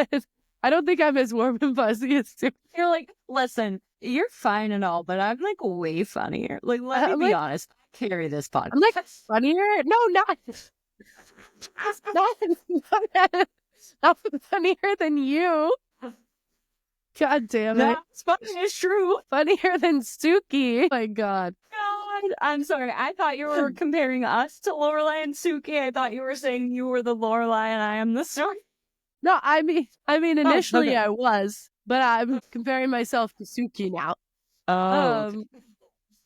Speaker 1: I don't think I'm as warm and fuzzy as Suki.
Speaker 2: You're like, listen, you're fine and all, but I'm like way funnier. Like, let me
Speaker 1: I'm
Speaker 2: be
Speaker 1: like
Speaker 2: honest. I carry this podcast.
Speaker 1: I'm like funnier. No, not not funnier than you. God damn it.
Speaker 2: No, it's funny. It's true.
Speaker 1: Funnier than Suki. Oh my God.
Speaker 2: God, I'm sorry. I thought you were comparing us to Lorelai and Suki. I thought you were saying you were the Lorelai and I am the story.
Speaker 1: No, I mean initially
Speaker 2: okay.
Speaker 1: I was, but I'm comparing myself to Suki now.
Speaker 2: Oh,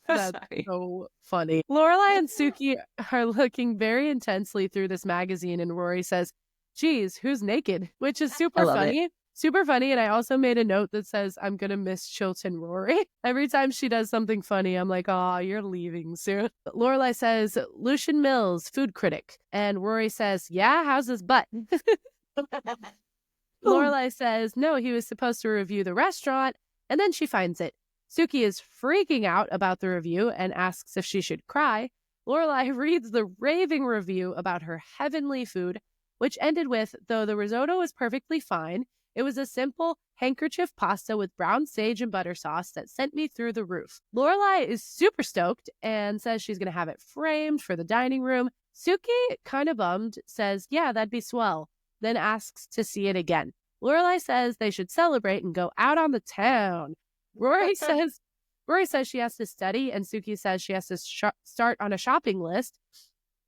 Speaker 1: That's
Speaker 2: sorry.
Speaker 1: so funny. Lorelai and Suki are looking very intensely through this magazine, and Rory says, "Geez, who's naked?" Which is super funny. Super funny. And I also made a note that says, I'm going to miss Chilton Rory. Every time she does something funny, I'm like, oh, you're leaving soon. Lorelai says, Lucian Mills, food critic. And Rory says, yeah, how's his butt? Lorelai says, no, he was supposed to review the restaurant. And then she finds it. Suki is freaking out about the review and asks if she should cry. Lorelai reads the raving review about her heavenly food, which ended with, though the risotto was perfectly fine, it was a simple handkerchief pasta with brown sage and butter sauce that sent me through the roof. Lorelai is super stoked and says she's going to have it framed for the dining room. Suki, kind of bummed, says, yeah, that'd be swell, then asks to see it again. Lorelai says they should celebrate and go out on the town. Rory says she has to study, and Suki says she has to start on a shopping list.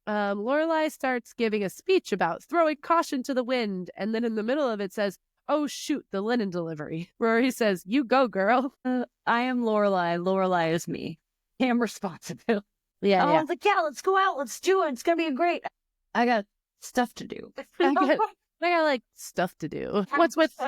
Speaker 1: Lorelai starts giving a speech about throwing caution to the wind, and then in the middle of it says, oh, shoot, the linen delivery. Rory says, you go, girl.
Speaker 2: I am Lorelai. Lorelai is me. I'm responsible.
Speaker 1: Yeah,
Speaker 2: I was like, yeah, let's go out. Let's do it. It's going to be great. I got stuff to do.
Speaker 1: I got like stuff to do. What's with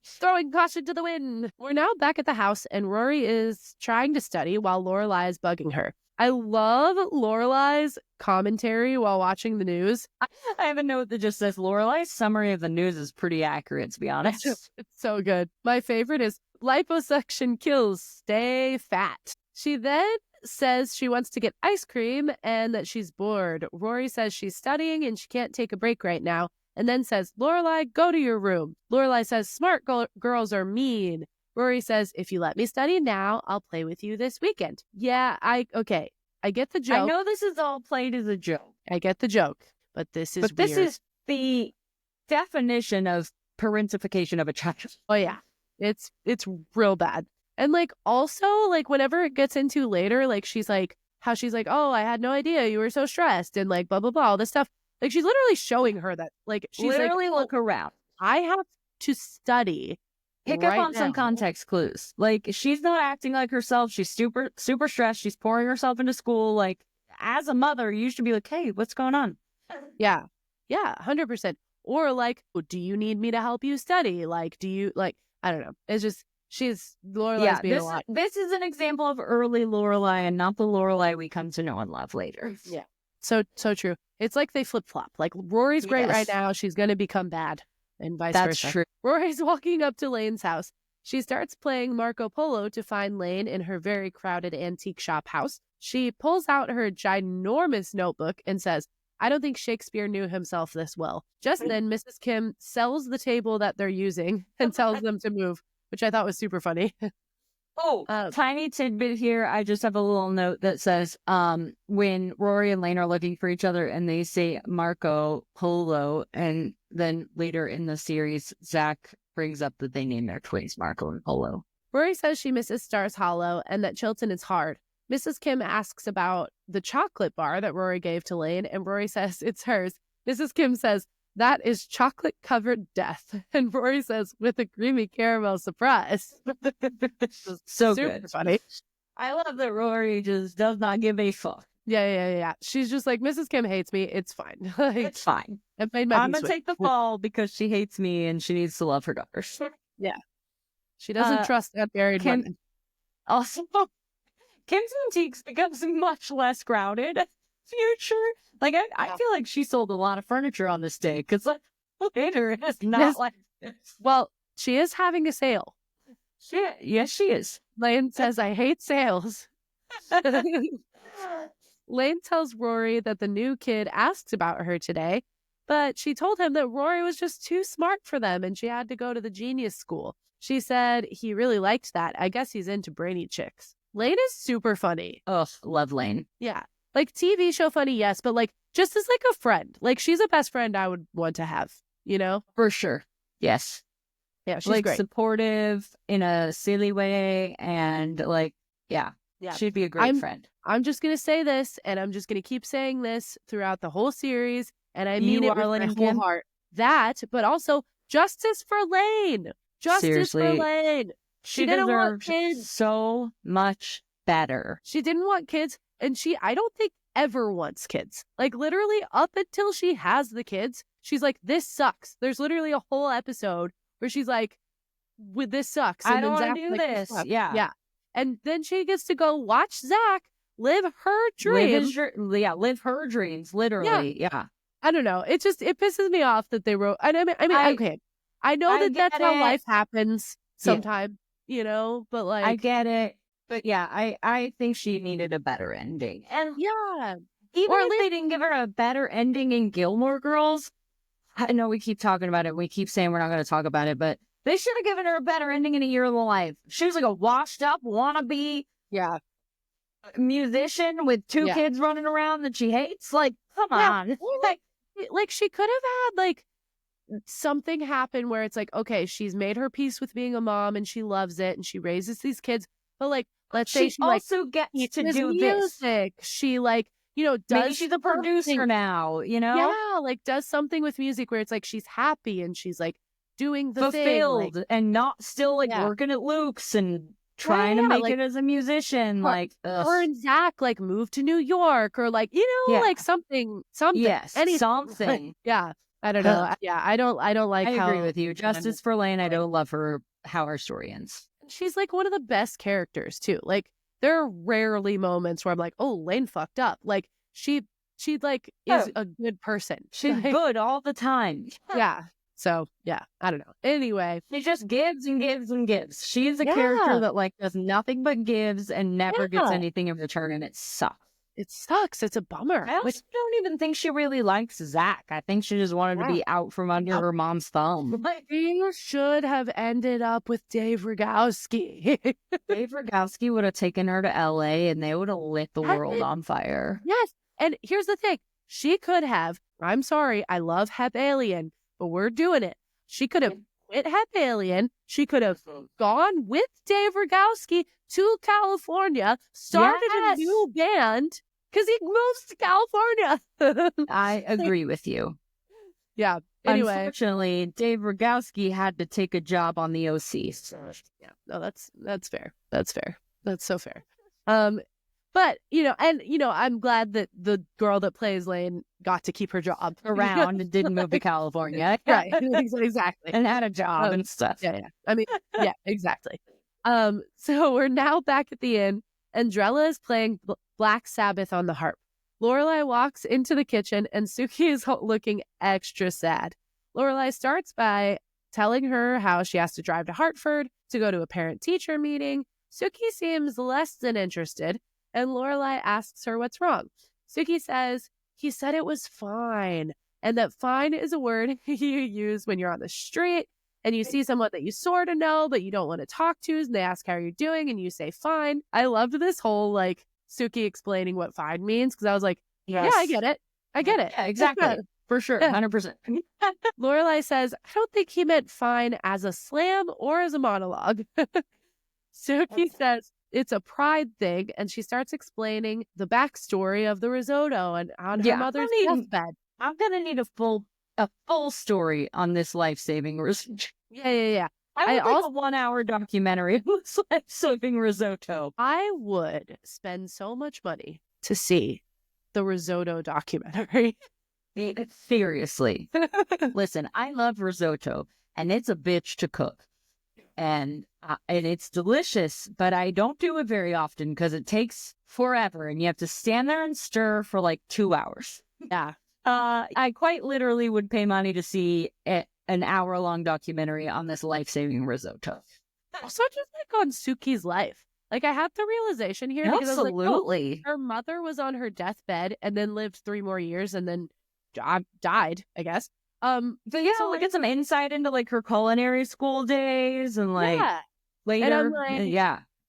Speaker 1: throwing caution to the wind? We're now back at the house, and Rory is trying to study while Lorelai is bugging her. I love Lorelai's commentary while watching the news.
Speaker 2: I have a note that just says Lorelai's summary of the news is pretty accurate, to be honest.
Speaker 1: It's so good. My favorite is liposuction kills, stay fat. She then says she wants to get ice cream and that she's bored. Rory says she's studying and she can't take a break right now, and then says, Lorelai, go to your room. Lorelai says, smart girls are mean. Rory says, if you let me study now, I'll play with you this weekend. Yeah, I get the joke.
Speaker 2: I know this is all played as a joke.
Speaker 1: I get the joke, but this is weird.
Speaker 2: This is the definition of parentification of a child.
Speaker 1: Oh yeah, it's real bad. And like also like whenever it gets into later, like she's like how she's like, oh, I had no idea you were so stressed and like blah blah blah, all this stuff. Like she's literally showing her that like she's
Speaker 2: literally
Speaker 1: like,
Speaker 2: look around.
Speaker 1: I have to study.
Speaker 2: Pick
Speaker 1: right
Speaker 2: up on
Speaker 1: now.
Speaker 2: some context clues. Like she's not acting like herself. She's super stressed. She's pouring herself into school. Like as a mother, you should be like, hey, what's going on?
Speaker 1: Yeah, 100%. Or like, do you need me to help you study? Like, do you like? I don't know. It's just she's Lorelai's being a lot.
Speaker 2: This is an example of early Lorelai and not the Lorelai we come to know and love later.
Speaker 1: Yeah, so true. It's like they flip flop. Like Rory's great right now. She's gonna become bad. And vice versa. That's true. Rory's walking up to Lane's house. She starts playing Marco Polo to find Lane in her very crowded antique shop house. She pulls out her ginormous notebook and says, I don't think Shakespeare knew himself this well. Just then, Mrs. Kim sells the table that they're using and tells them to move, which I thought was super funny.
Speaker 2: Tiny tidbit here. I just have a little note that says, when Rory and Lane are looking for each other and they say Marco Polo, and then later in the series, Zach brings up that they name their twins Marco and Polo.
Speaker 1: Rory says she misses Stars Hollow and that Chilton is hard. Mrs. Kim asks about the chocolate bar that Rory gave to Lane, and Rory says it's hers. Mrs. Kim says, That is chocolate-covered death. And Rory says, with a creamy caramel surprise.
Speaker 2: So
Speaker 1: super
Speaker 2: good.
Speaker 1: funny.
Speaker 2: I love that Rory just does not give a fuck.
Speaker 1: Yeah. She's just like, Mrs. Kim hates me. It's fine. Like,
Speaker 2: It's fine.
Speaker 1: I made my
Speaker 2: I'm
Speaker 1: peace
Speaker 2: gonna
Speaker 1: with
Speaker 2: take the fall because she hates me and she needs to love her daughters.
Speaker 1: Yeah. She doesn't trust unmarried women.
Speaker 2: Also, Kim's Antiques becomes much less crowded future. Like, I feel like she sold a lot of furniture on this day because later it's not like this.
Speaker 1: Well, she is having a sale.
Speaker 2: Yes, she is.
Speaker 1: Lane says, I hate sales. Lane tells Rory that the new kid asks about her today, but she told him that Rory was just too smart for them and she had to go to the genius school. She said he really liked that. I guess he's into brainy chicks. Lane is super funny.
Speaker 2: Ugh, love Lane.
Speaker 1: Yeah. Like TV show funny, yes, but like just as like a friend. Like she's a best friend I would want to have, you know?
Speaker 2: For sure. Yes.
Speaker 1: Yeah, she's
Speaker 2: like
Speaker 1: great.
Speaker 2: Supportive in a silly way and like, yeah. She'd be a great friend.
Speaker 1: I'm just going to say this, and I'm just going to keep saying this throughout the whole series, and I mean it with my whole heart. That, but also justice for Lane. Justice for Lane.
Speaker 2: She
Speaker 1: didn't want kids.
Speaker 2: So much better.
Speaker 1: She didn't want kids, and I don't think ever wants kids. Like literally up until she has the kids, she's like, this sucks. There's literally a whole episode where she's like, this sucks. And
Speaker 2: I don't want to do this. Yeah.
Speaker 1: And then she gets to go watch Zach live her dream.
Speaker 2: Live her dreams, literally. Yeah.
Speaker 1: I don't know. It pisses me off that they wrote. I mean, okay. I know that's how life happens sometimes, you know, but like.
Speaker 2: I get it. But yeah, I think she needed a better ending. And
Speaker 1: yeah.
Speaker 2: Even if they didn't give her a better ending in Gilmore Girls, I know we keep talking about it. We keep saying we're not going to talk about it, but they should have given her a better ending in A Year of the Life. She was like a washed up wannabe musician with two kids running around that she hates. Like, come on.
Speaker 1: Like she could have had like something happen where it's like, okay, she's made her peace with being a mom and she loves it and she raises these kids. But like, let's say she
Speaker 2: also
Speaker 1: like,
Speaker 2: gets to do
Speaker 1: music.
Speaker 2: This.
Speaker 1: She like, you know,
Speaker 2: maybe she's a producer now, you know?
Speaker 1: Yeah, like does something with music where it's like she's happy and she's like doing the
Speaker 2: fulfilled
Speaker 1: thing, like,
Speaker 2: and not still like working at Luke's and trying to make it as a musician. Like
Speaker 1: her and Zach like moved to New York or like, you know, like something.
Speaker 2: Yes, something.
Speaker 1: Yeah. I don't know. Yeah, I don't like
Speaker 2: I
Speaker 1: how.
Speaker 2: agree with you. Justice for Lane. I don't love how her story ends.
Speaker 1: She's like one of the best characters too. Like there are rarely moments where I'm like, oh, Lane fucked up. Like she like is a good person.
Speaker 2: She's
Speaker 1: like,
Speaker 2: good all the time.
Speaker 1: Yeah. So yeah, I don't know. Anyway,
Speaker 2: she just gives and gives and gives. She's a character that like does nothing but gives and never gets anything in return, and it sucks.
Speaker 1: It sucks. It's a bummer.
Speaker 2: I also don't even think she really likes Zach. I think she just wanted to be out from under her mom's thumb.
Speaker 1: Like, you should have ended up with Dave Rogowski.
Speaker 2: Dave Rogowski would have taken her to LA and they would have lit the world on fire.
Speaker 1: Yes. And here's the thing. She could have, I'm sorry, I love Hep Alien, but we're doing it. She could have quit Hep Alien. She could have gone with Dave Rogowski to California, started a new band, because he moves to California.
Speaker 2: I agree with you.
Speaker 1: Yeah. Anyway.
Speaker 2: Unfortunately, Dave Rogowski had to take a job on the OC. So.
Speaker 1: Yeah. No, that's fair. That's fair. That's so fair. But, I'm glad that the girl that plays Lane got to keep her job
Speaker 2: around and didn't move to California.
Speaker 1: Right. Exactly.
Speaker 2: And had a job and stuff.
Speaker 1: Yeah. I mean, yeah, exactly. So we're now back at the inn. Andrella is playing Black Sabbath on the harp. Lorelai walks into the kitchen and Sookie is looking extra sad. Lorelai starts by telling her how she has to drive to Hartford to go to a parent-teacher meeting. Sookie seems less than interested, and Lorelai asks her what's wrong. Sookie says, he said it was fine, and that fine is a word you use when you're on the street and you see someone that you sort of know, but you don't want to talk to, and they ask how you're doing, and you say fine. I loved this whole, like, Sookie explaining what fine means, because I was like, yeah, I get it.
Speaker 2: Yeah, exactly. For sure, 100%.
Speaker 1: Lorelai says, I don't think he meant fine as a slam or as a monologue. Sookie says, it's a pride thing, and she starts explaining the backstory of the risotto and on her mother's deathbed.
Speaker 2: I'm going to need a full a full story on this life-saving risotto.
Speaker 1: Yeah.
Speaker 2: I would like a 1-hour documentary on this life-saving risotto.
Speaker 1: I would spend so much money to see the risotto documentary.
Speaker 2: Seriously. Listen, I love risotto, and it's a bitch to cook. And it's delicious, but I don't do it very often because it takes forever, and you have to stand there and stir for like 2 hours.
Speaker 1: Yeah.
Speaker 2: I quite literally would pay money to see an hour-long documentary on this life-saving risotto.
Speaker 1: Also, just like on Suki's life. Like, I had the realization here because I was like, oh, her mother was on her deathbed and then lived 3 more years and then died, I guess.
Speaker 2: But yeah, so we get some insight into like her culinary school days and like later. And I'm like,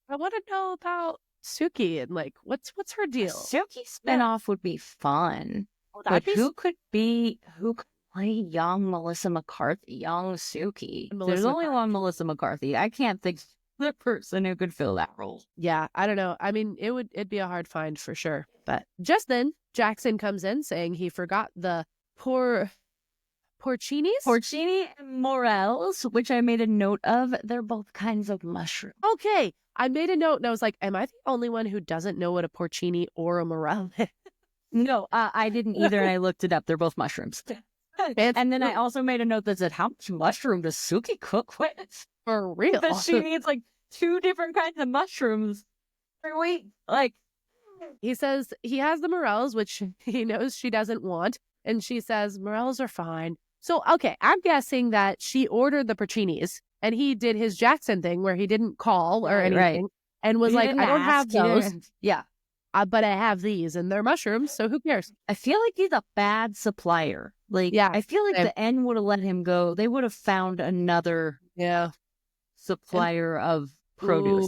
Speaker 1: I want to know about Suki and like what's her deal.
Speaker 2: Suki spinoff would be fun. But who could play young Melissa McCarthy, young Suki? There's only one Melissa McCarthy. I can't think of the person who could fill that role.
Speaker 1: Yeah, I don't know. I mean, it'd be a hard find for sure. But just then, Jackson comes in saying he forgot the porcinis?
Speaker 2: Porcini and morels, which I made a note of. They're both kinds of mushroom.
Speaker 1: Okay, I made a note and I was like, am I the only one who doesn't know what a porcini or a morel is?
Speaker 2: No, I didn't either, and I looked it up. They're both mushrooms. And then I also made a note that said, how much mushroom does Suki cook with?
Speaker 1: For real?
Speaker 2: Because she needs like 2 different kinds of mushrooms per week. Like,
Speaker 1: he says he has the morels, which he knows she doesn't want, and she says morels are fine. So, okay, I'm guessing that she ordered the porcinis, and he did his Jackson thing where he didn't call or anything, and was like, I don't have those.
Speaker 2: Yeah.
Speaker 1: But I have these, and they're mushrooms, so who cares?
Speaker 2: I feel like he's a bad supplier. Like, I feel like the N would have let him go. They would have found another supplier of produce.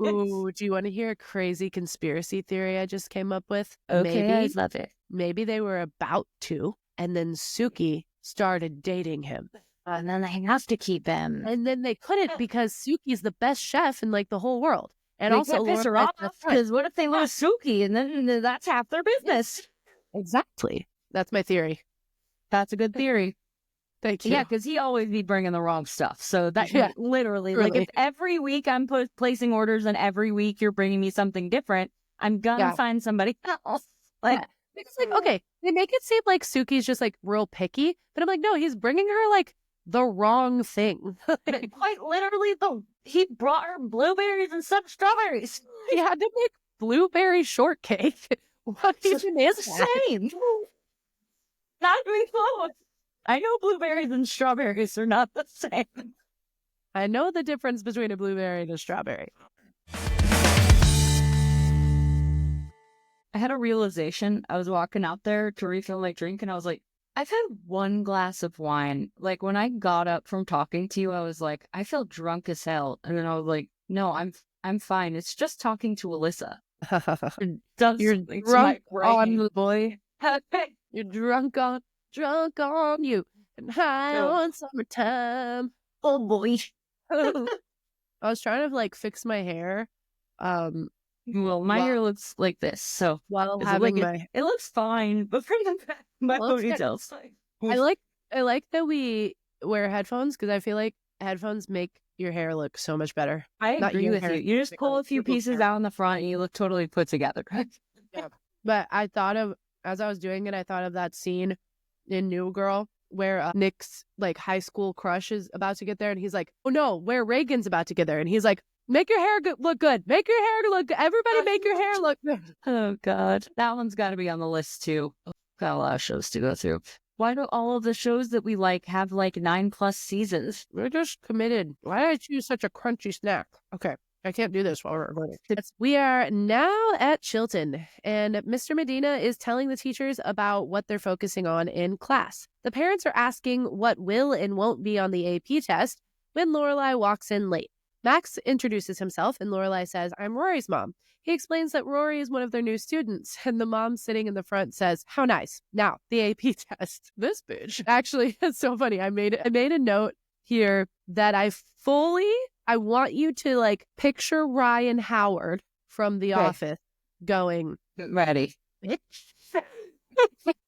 Speaker 1: Ooh, do you want to hear a crazy conspiracy theory I just came up with?
Speaker 2: Okay, I love it.
Speaker 1: Maybe they were about to, and then Suki started dating him.
Speaker 2: And then they have to keep him.
Speaker 1: And then they couldn't because Suki's the best chef in like the whole world. And
Speaker 2: they
Speaker 1: also,
Speaker 2: piss her off because what if they lose Suki and then that's half their business?
Speaker 1: Exactly. That's my theory.
Speaker 2: That's a good theory.
Speaker 1: Thank you.
Speaker 2: Yeah, because he always be bringing the wrong stuff. So that literally, like if every week I'm placing orders and every week you're bringing me something different, I'm gonna find somebody else. Like,
Speaker 1: it's like, okay, they make it seem like Suki's just like real picky, but I'm like, no, he's bringing her like the wrong thing.
Speaker 2: Quite literally, he brought her blueberries and some strawberries.
Speaker 1: He had to make blueberry shortcake. What even is
Speaker 2: insane? Not even close. I know blueberries and strawberries are not the same.
Speaker 1: I know the difference between a blueberry and a strawberry.
Speaker 2: I had a realization. I was walking out there to refill my drink, and I was like, I've had 1 glass of wine. Like, when I got up from talking to you, I was like, I feel drunk as hell. And then I was like, no, I'm fine. It's just talking to Alyssa.
Speaker 1: You're drunk on the boy. You're drunk on you. And high on summertime.
Speaker 2: Oh, boy.
Speaker 1: I was trying to, like, fix my hair.
Speaker 2: Well, my hair looks like this, so
Speaker 1: while having
Speaker 2: it looks fine, but for my ponytail's fine.
Speaker 1: I like that we wear headphones because I feel like headphones make your hair look so much better.
Speaker 2: I agree with you. You just pull a few pieces out in the front and you look totally put together.
Speaker 1: Yeah. But I thought of, as I was doing it, I thought of that scene in New Girl where Nick's like high school crush is about to get there, and he's like, oh no, where Reagan's about to get there, and he's like, make your hair look good. Make your hair look good. Everybody make your hair look good.
Speaker 2: Oh, God. That one's got to be on the list, too. Got a lot of shows to go through. Why do all of the shows that we like have like 9+ seasons?
Speaker 1: We're just committed. Why did I choose such a crunchy snack? Okay, I can't do this while we're recording. We are now at Chilton, and Mr. Medina is telling the teachers about what they're focusing on in class. The parents are asking what will and won't be on the AP test when Lorelai walks in late. Max introduces himself, and Lorelai says, I'm Rory's mom. He explains that Rory is one of their new students, and the mom sitting in the front says, how nice. Now, the AP test. This bitch. Actually, it's so funny. I made a note here that I want you to like picture Ryan Howard from The Office going,
Speaker 2: ready.
Speaker 1: Bitch.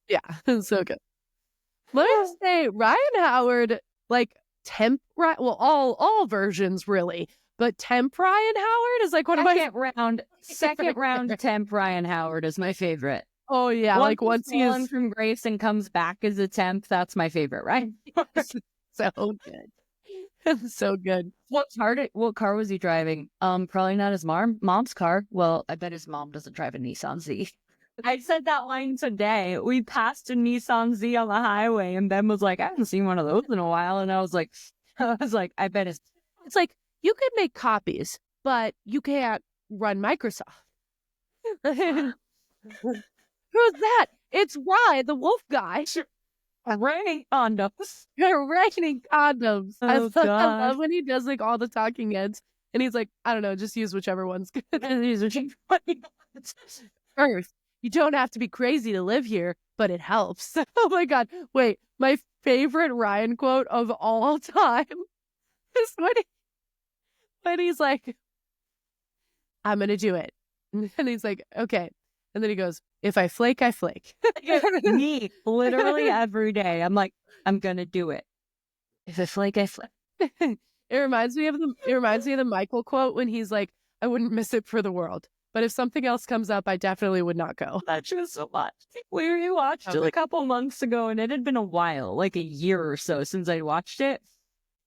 Speaker 1: Yeah, it's so good. Let me just say, Ryan Howard, like temp, well, all versions really, but temp Ryan Howard is like one of my
Speaker 2: second round temp Ryan Howard is my favorite.
Speaker 1: Oh yeah, like once
Speaker 2: he's fallen from grace and comes back as a temp, that's my favorite, right?
Speaker 1: So good. So good.
Speaker 2: What car was he driving? Probably not his mom's car. Well, I bet his mom doesn't drive a Nissan Z. I said that line today. We passed a Nissan Z on the highway, and Ben was like, "I haven't seen one of those in a while." And I was like, "I bet it's."
Speaker 1: It's like you could make copies, but you can't run Microsoft. Who's that? It's Rye, the wolf guy.
Speaker 2: Raining condoms.
Speaker 1: Raining condoms.
Speaker 2: Oh,
Speaker 1: I love when he does like all the talking heads, and he's like, I don't know, just use whichever one's good. Earth. You don't have to be crazy to live here, but it helps. Oh my God. Wait, my favorite Ryan quote of all time is when he's like, I'm going to do it. And he's like, okay. And then he goes, if I flake, I flake.
Speaker 2: Me, literally every day. I'm like, I'm going to do it. If I flake, I flake.
Speaker 1: It reminds me of the Michael quote when he's like, I wouldn't miss it for the world. But if something else comes up, I definitely would not go.
Speaker 2: That show so much. We rewatched it a couple months ago, and it had been a while, like a year or so since I watched it.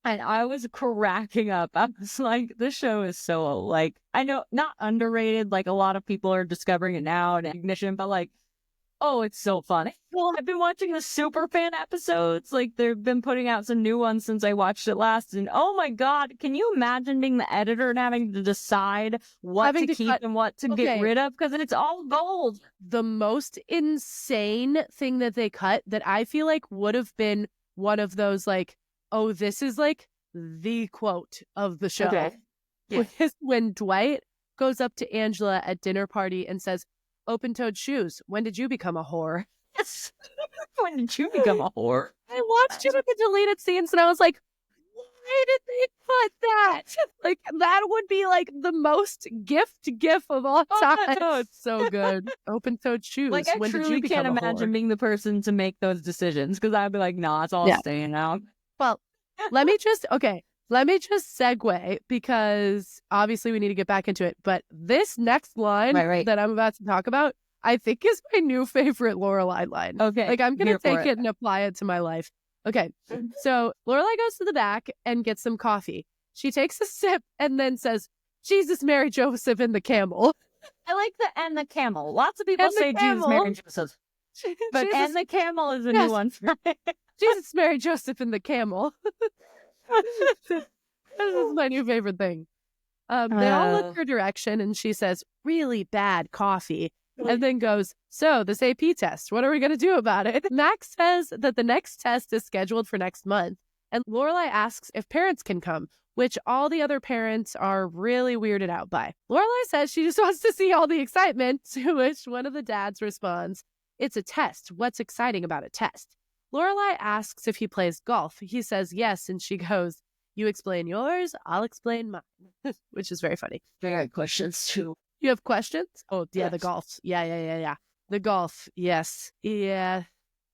Speaker 2: And I was cracking up. I was like, this show is so, like, I know, not underrated, like a lot of people are discovering it now and Ignition, but like, oh, it's so funny. Well, I've been watching the Superfan episodes. Like, they've been putting out some new ones since I watched it last. And oh my God, can you imagine being the editor and having to decide what to keep and what to get rid of? Because it's all gold.
Speaker 1: The most insane thing that they cut that I feel like would have been one of those, like, oh, this is like the quote of the show. Okay. Yeah. When Dwight goes up to Angela at dinner party and says, open-toed shoes. When did you become a whore?
Speaker 2: Yes. When did you become a whore?
Speaker 1: I watched it with the deleted scenes and I was like, why did they put that? Like, that would be like the most gif of all time. Oh, it's so good. Open-toed shoes.
Speaker 2: Like, I truly can't imagine being the person to make those decisions because I'd be like, nah, it's all staying out.
Speaker 1: Well, let me just segue because obviously we need to get back into it. But this next line that I'm about to talk about, I think is my new favorite Lorelai line. Okay. Like, I'm going to take it and apply it to my life. Okay. So Lorelai goes to the back and gets some coffee. She takes a sip and then says, Jesus, Mary, Joseph, and the camel.
Speaker 2: I like the and the camel. Lots of people say Jesus, Mary, Joseph. But and the camel is a new one for me.
Speaker 1: Jesus, Mary, Joseph, and the camel. This is my new favorite thing. They all look her direction, and she says, really bad coffee, and then goes, so this AP test, what are we going to do about it? Max says that the next test is scheduled for next month, and Lorelai asks if parents can come, which all the other parents are really weirded out by. Lorelai says she just wants to see all the excitement, to which one of the dads responds, it's a test. What's exciting about a test? Lorelai asks if he plays golf. He says yes, and she goes, you explain yours, I'll explain mine, which is very funny.
Speaker 2: I got questions, too.
Speaker 1: You have questions? Oh, yeah,
Speaker 2: yes.
Speaker 1: The golf. Yeah. The golf, yes. Yeah,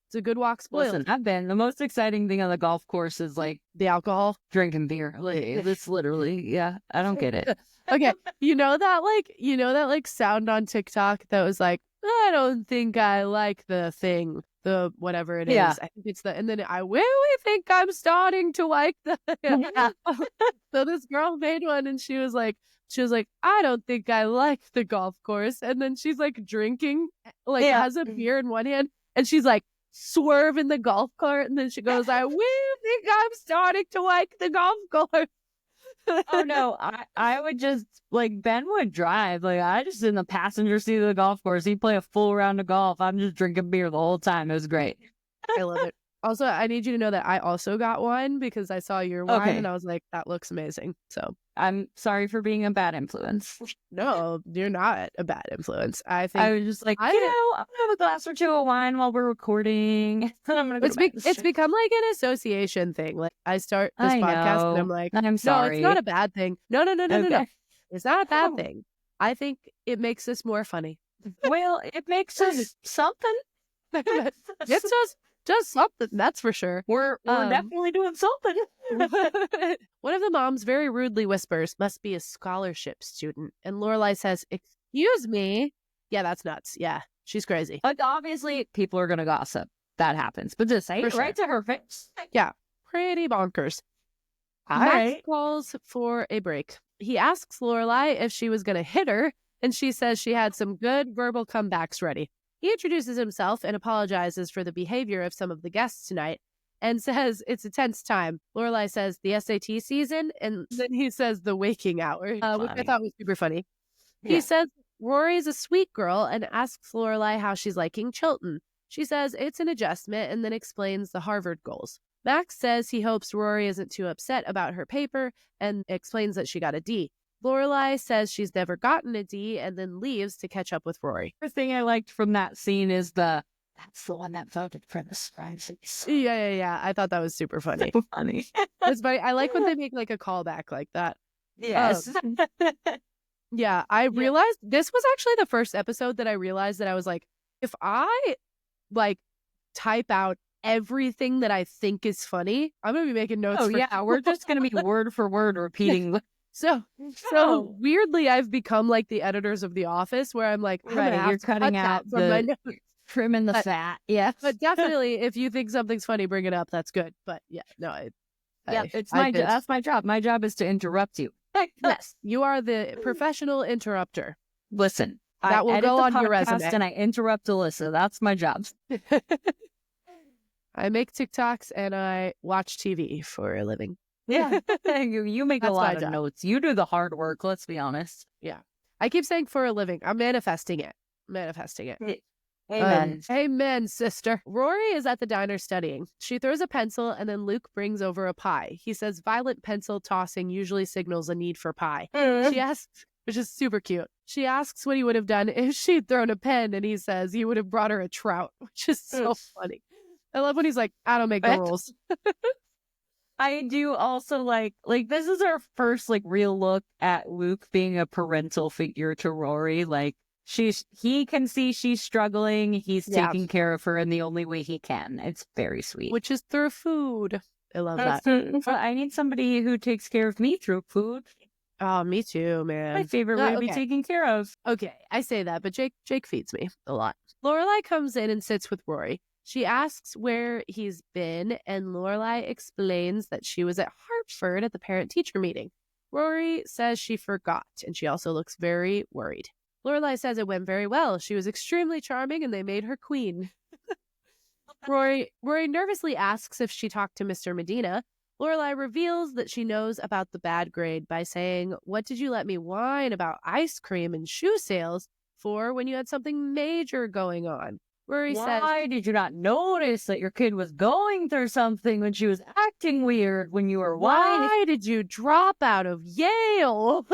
Speaker 1: it's a good walk spoiled.
Speaker 2: Listen, I've been. The most exciting thing on the golf course is, like,
Speaker 1: the alcohol.
Speaker 2: Drinking beer. Like, it's literally, yeah, I don't get it.
Speaker 1: Okay, you know that sound on TikTok that was like, I don't think I like the thing. The whatever it is. I think it's and then I really think I'm starting to like the So this girl made one and she was like, I don't think I like the golf course. And then she's like drinking, has a beer in one hand, and she's like swerving the golf cart, and then she goes, I really think I'm starting to like the golf course.
Speaker 2: Oh no, I would just, like, Ben would drive. Like, I just in the passenger seat of the golf course. He'd play a full round of golf. I'm just drinking beer the whole time. It was great.
Speaker 1: I love it. Also, I need you to know that I also got one because I saw your wine and I was like, that looks amazing. So
Speaker 2: I'm sorry for being a bad influence.
Speaker 1: No, you're not a bad influence. I think
Speaker 2: I was just like, I'm gonna have a glass or two of wine while we're recording. I'm gonna
Speaker 1: it's become like an association thing. Like, I start this podcast and I'm like,
Speaker 2: I'm sorry.
Speaker 1: No, it's not a bad thing. No. It's not a bad thing. I think it makes us more funny.
Speaker 2: Well, it makes us something.
Speaker 1: It's us Just something, that's for sure.
Speaker 2: We're definitely doing something.
Speaker 1: One of the moms very rudely whispers, "Must be a scholarship student." And Lorelai says, "Excuse me." Yeah, that's nuts. Yeah, she's crazy.
Speaker 2: Like, obviously, people are going to gossip. That happens. But just say it right to her face.
Speaker 1: Yeah, pretty bonkers.
Speaker 2: All
Speaker 1: Max
Speaker 2: right.
Speaker 1: calls for a break. He asks Lorelai if she was going to hit her, and she says she had some good verbal comebacks ready. He introduces himself and apologizes for the behavior of some of the guests tonight and says it's a tense time. Lorelai says the SAT season, and then he says the waking hour, which I thought was super funny. Yeah. He says Rory's a sweet girl and asks Lorelai how she's liking Chilton. She says it's an adjustment and then explains the Harvard goals. Max says he hopes Rory isn't too upset about her paper and explains that she got a D. Lorelai says she's never gotten a D and then leaves to catch up with Rory.
Speaker 2: The thing I liked from that scene is that's the one that voted for the surprises.
Speaker 1: Yeah. I thought that was super funny.
Speaker 2: So funny.
Speaker 1: It's funny. I like when they make like a callback like that.
Speaker 2: Yes.
Speaker 1: Yeah, I realized this was actually the first episode that I realized that I was like, if I like type out everything that I think is funny, I'm gonna be making notes.
Speaker 2: We're just gonna be word for word repeating.
Speaker 1: So weirdly, I've become like the editors of The Office, where I'm like,
Speaker 2: you're cutting out
Speaker 1: from my notes.
Speaker 2: Trimming the fat. Yeah,
Speaker 1: but definitely, if you think something's funny, bring it up. That's good. But
Speaker 2: it's that's my job. My job is to interrupt you.
Speaker 1: Yes, you are the professional interrupter.
Speaker 2: Listen,
Speaker 1: that will go on your resume.
Speaker 2: And I interrupt Alyssa. That's my job.
Speaker 1: I make TikToks and I watch TV for a living.
Speaker 2: Yeah, you make a lot of notes. You do the hard work. Let's be honest.
Speaker 1: Yeah, I keep saying for a living. I'm manifesting it.
Speaker 2: Amen.
Speaker 1: Amen, sister. Rory is at the diner studying. She throws a pencil and then Luke brings over a pie. He says violent pencil tossing usually signals a need for pie. She asks, which is super cute. She asks what he would have done if she'd thrown a pen, and he says he would have brought her a trout, which is so funny. I love when he's like, I don't make the rules.
Speaker 2: I do also like this is our first real look at Luke being a parental figure to Rory. He can see she's struggling. He's taking care of her in the only way he can. It's very sweet.
Speaker 1: Which is through food. I love that.
Speaker 2: I need somebody who takes care of me through food.
Speaker 1: Oh, me too, man.
Speaker 2: My favorite way to be taken care of.
Speaker 1: Okay, I say that, but Jake feeds me a lot. Lorelai comes in and sits with Rory. She asks where he's been, and Lorelai explains that she was at Hartford at the parent-teacher meeting. Rory says she forgot, and she also looks very worried. Lorelai says it went very well. She was extremely charming, and they made her queen. Rory nervously asks if she talked to Mr. Medina. Lorelai reveals that she knows about the bad grade by saying, "What did you let me whine about ice cream and shoe sales for when you had something major going on?" Rory says,
Speaker 2: "Why did you not notice that your kid was going through something when she was acting weird when you were whining?
Speaker 1: Why did you drop out of Yale?"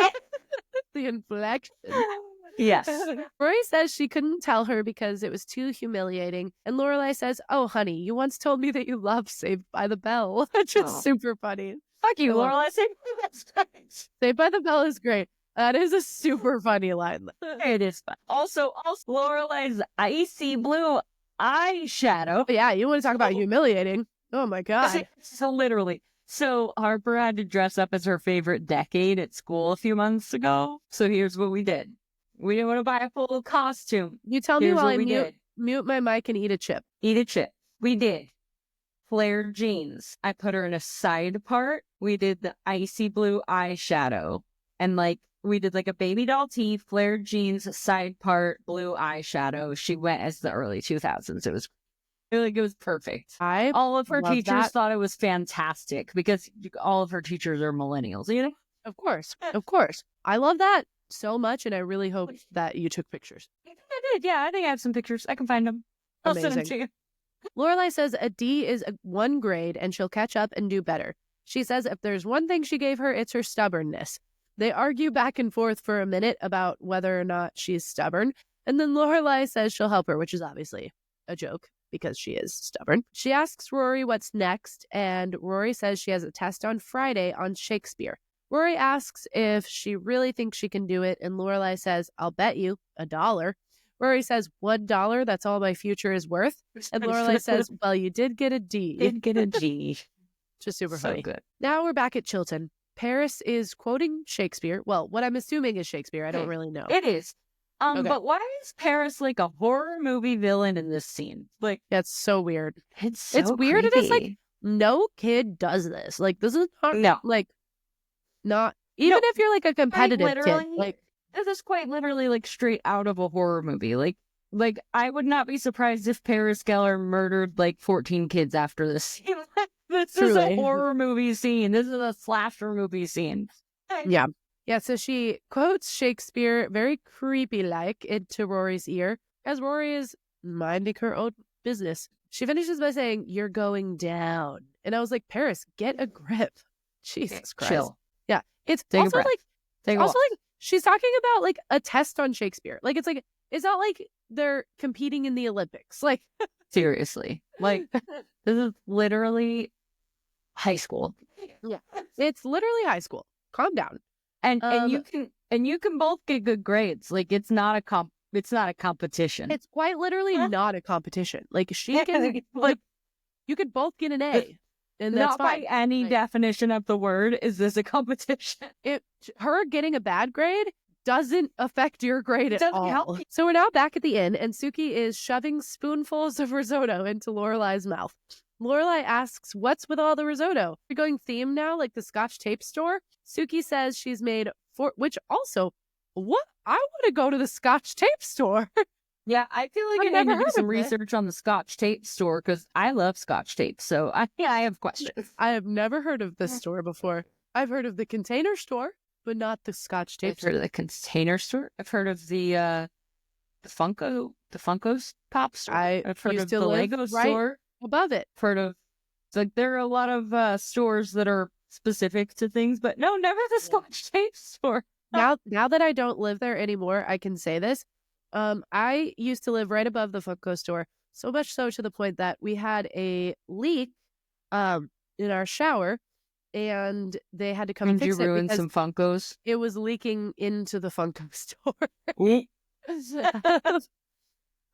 Speaker 1: The inflection.
Speaker 2: Yes.
Speaker 1: Rory says she couldn't tell her because it was too humiliating. And Lorelai says, "Oh, honey, you once told me that you love Saved by the Bell," which is super funny.
Speaker 2: Fuck you, Lorelai.
Speaker 1: Saved by the Bell is great. That is a super funny line.
Speaker 2: It is fun. Also, Lorelai's icy blue eyeshadow.
Speaker 1: Yeah, you want to talk about humiliating. Oh, my God.
Speaker 2: So literally. So Harper had to dress up as her favorite decade at school a few months ago. So here's what we did. We didn't want to buy a full costume.
Speaker 1: You tell me while I mute my mic and eat a chip.
Speaker 2: Eat a chip. We did. Flared jeans. I put her in a side part. We did the icy blue eyeshadow. And we did a baby doll tee, flared jeans, side part, blue eyeshadow. She went as the early 2000s. It was perfect. All of her teachers thought it was fantastic because all of her teachers are millennials, you know?
Speaker 1: Of course. I love that so much, and I really hope that you took pictures.
Speaker 2: I did, yeah. I think I have some pictures. I can find them. I'll send them to you.
Speaker 1: Lorelai says a D is one grade, and she'll catch up and do better. She says if there's one thing she gave her, it's her stubbornness. They argue back and forth for a minute about whether or not she's stubborn, and then Lorelai says she'll help her, which is obviously a joke because she is stubborn. She asks Rory what's next, and Rory says she has a test on Friday on Shakespeare. Rory asks if she really thinks she can do it, and Lorelai says, "I'll bet you $1." Rory says, $1, that's all my future is worth. And Lorelai says, well, you did get a D.
Speaker 2: Did get a G.
Speaker 1: Just super
Speaker 2: So
Speaker 1: funny.
Speaker 2: good.
Speaker 1: Now we're back at Chilton. Paris is quoting Shakespeare. Well, what I'm assuming is Shakespeare. I don't really know.
Speaker 2: It is.
Speaker 1: Okay.
Speaker 2: But why is Paris like a horror movie villain in this scene? Like,
Speaker 1: That's so weird.
Speaker 2: it's so
Speaker 1: It's weird.
Speaker 2: creepy.
Speaker 1: It is like no kid does this. Like this is not
Speaker 2: No.
Speaker 1: like not even
Speaker 2: No,
Speaker 1: if you're like a competitive kid.
Speaker 2: literally,
Speaker 1: Like
Speaker 2: this is quite literally like straight out of a horror movie. Like I would not be surprised if Paris Geller murdered like 14 kids after this scene. This is a
Speaker 1: Truly.
Speaker 2: horror movie scene. This is a slasher movie scene.
Speaker 1: yeah. Yeah, so she quotes Shakespeare very creepy like into Rory's ear as Rory is minding her own business. She finishes by saying, "You're going down." And I was like, Paris, get a grip. Jesus Christ.
Speaker 2: Chill.
Speaker 1: Yeah. It's
Speaker 2: Take a
Speaker 1: also
Speaker 2: breath.
Speaker 1: like
Speaker 2: Take a
Speaker 1: also
Speaker 2: walk.
Speaker 1: like she's talking about like a test on Shakespeare. Like it's not like they're competing in the Olympics. Like
Speaker 2: Seriously. Like this is literally high school.
Speaker 1: yeah. It's literally high school. Calm down.
Speaker 2: And you can both get good grades. Like it's not a competition.
Speaker 1: It's quite literally not a competition. Like she can like you could both get an A. And that's
Speaker 2: not
Speaker 1: fine.
Speaker 2: by any definition of the word is this a competition.
Speaker 1: Her getting a bad grade doesn't affect your grade at
Speaker 2: Doesn't
Speaker 1: all.
Speaker 2: help.
Speaker 1: So we're now back at the inn, and Suki is shoving spoonfuls of risotto into Lorelai's mouth. Lorelai asks, "What's with all the risotto? You're going theme now, like the Scotch tape store?" Suki says she's made which also, what? I want to go to the Scotch tape store.
Speaker 2: Yeah, I feel like
Speaker 1: I've
Speaker 2: I need
Speaker 1: never
Speaker 2: to do
Speaker 1: heard
Speaker 2: some
Speaker 1: of it.
Speaker 2: research on the Scotch tape store because I love Scotch tape. So I have questions.
Speaker 1: I have never heard of this store before. I've heard of the Container Store, but not the Scotch tape
Speaker 2: I've heard of the Container store. I've heard of the Funko's Pop store. I've heard
Speaker 1: used
Speaker 2: of
Speaker 1: to
Speaker 2: the
Speaker 1: live
Speaker 2: Lego
Speaker 1: right
Speaker 2: store.
Speaker 1: above it.
Speaker 2: I've heard of like there are a lot of stores that are specific to things, but no, never the Scotch tape store.
Speaker 1: Now that I don't live there anymore, I can say this. I used to live right above the Funko store, so much so to the point that we had a leak in our shower, and they had to come
Speaker 2: Did you
Speaker 1: fix it
Speaker 2: ruin
Speaker 1: because
Speaker 2: some Funkos?
Speaker 1: it was leaking into the Funko store.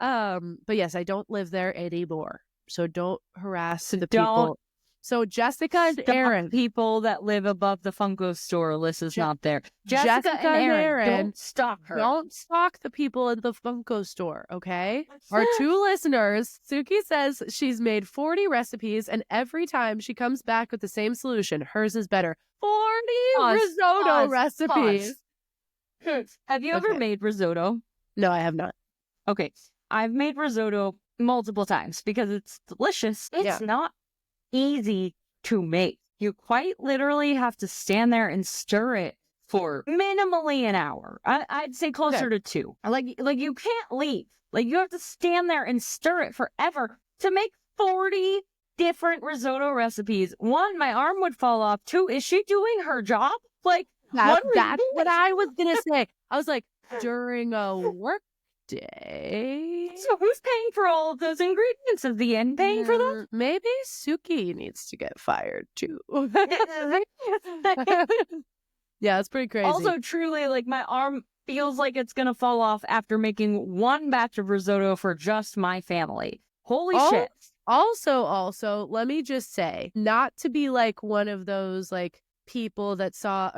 Speaker 1: But yes, I don't live there anymore, so don't harass the people. So Jessica and Aaron,
Speaker 2: people that live above the Funko store, Alyssa's not there.
Speaker 1: Jessica and Aaron,
Speaker 2: don't stalk her.
Speaker 1: Don't stalk the people in the Funko store, okay? Our two listeners, Suki says she's made 40 recipes, and every time she comes back with the same solution, hers is better. 40 risotto recipes.
Speaker 2: Have you ever made risotto?
Speaker 1: No, I have not.
Speaker 2: Okay, I've made risotto multiple times because it's delicious. It's not easy to make. You quite literally have to stand there and stir it for minimally an hour. I'd say closer to 2. Like you can't leave. Like you have to stand there and stir it forever to make 40 different risotto recipes. 1, my arm would fall off. 2, is she doing her job? Like
Speaker 1: that's what I was gonna say. I was like, during a work day.
Speaker 2: So who's paying for all of those ingredients? Is the inn paying for them?
Speaker 1: Maybe Suki needs to get fired too. Yeah, it's pretty crazy.
Speaker 2: Also, truly, like my arm feels like it's gonna fall off after making 1 batch of risotto for just my family. Holy shit.
Speaker 1: Also, let me just say, not to be like one of those like people that saw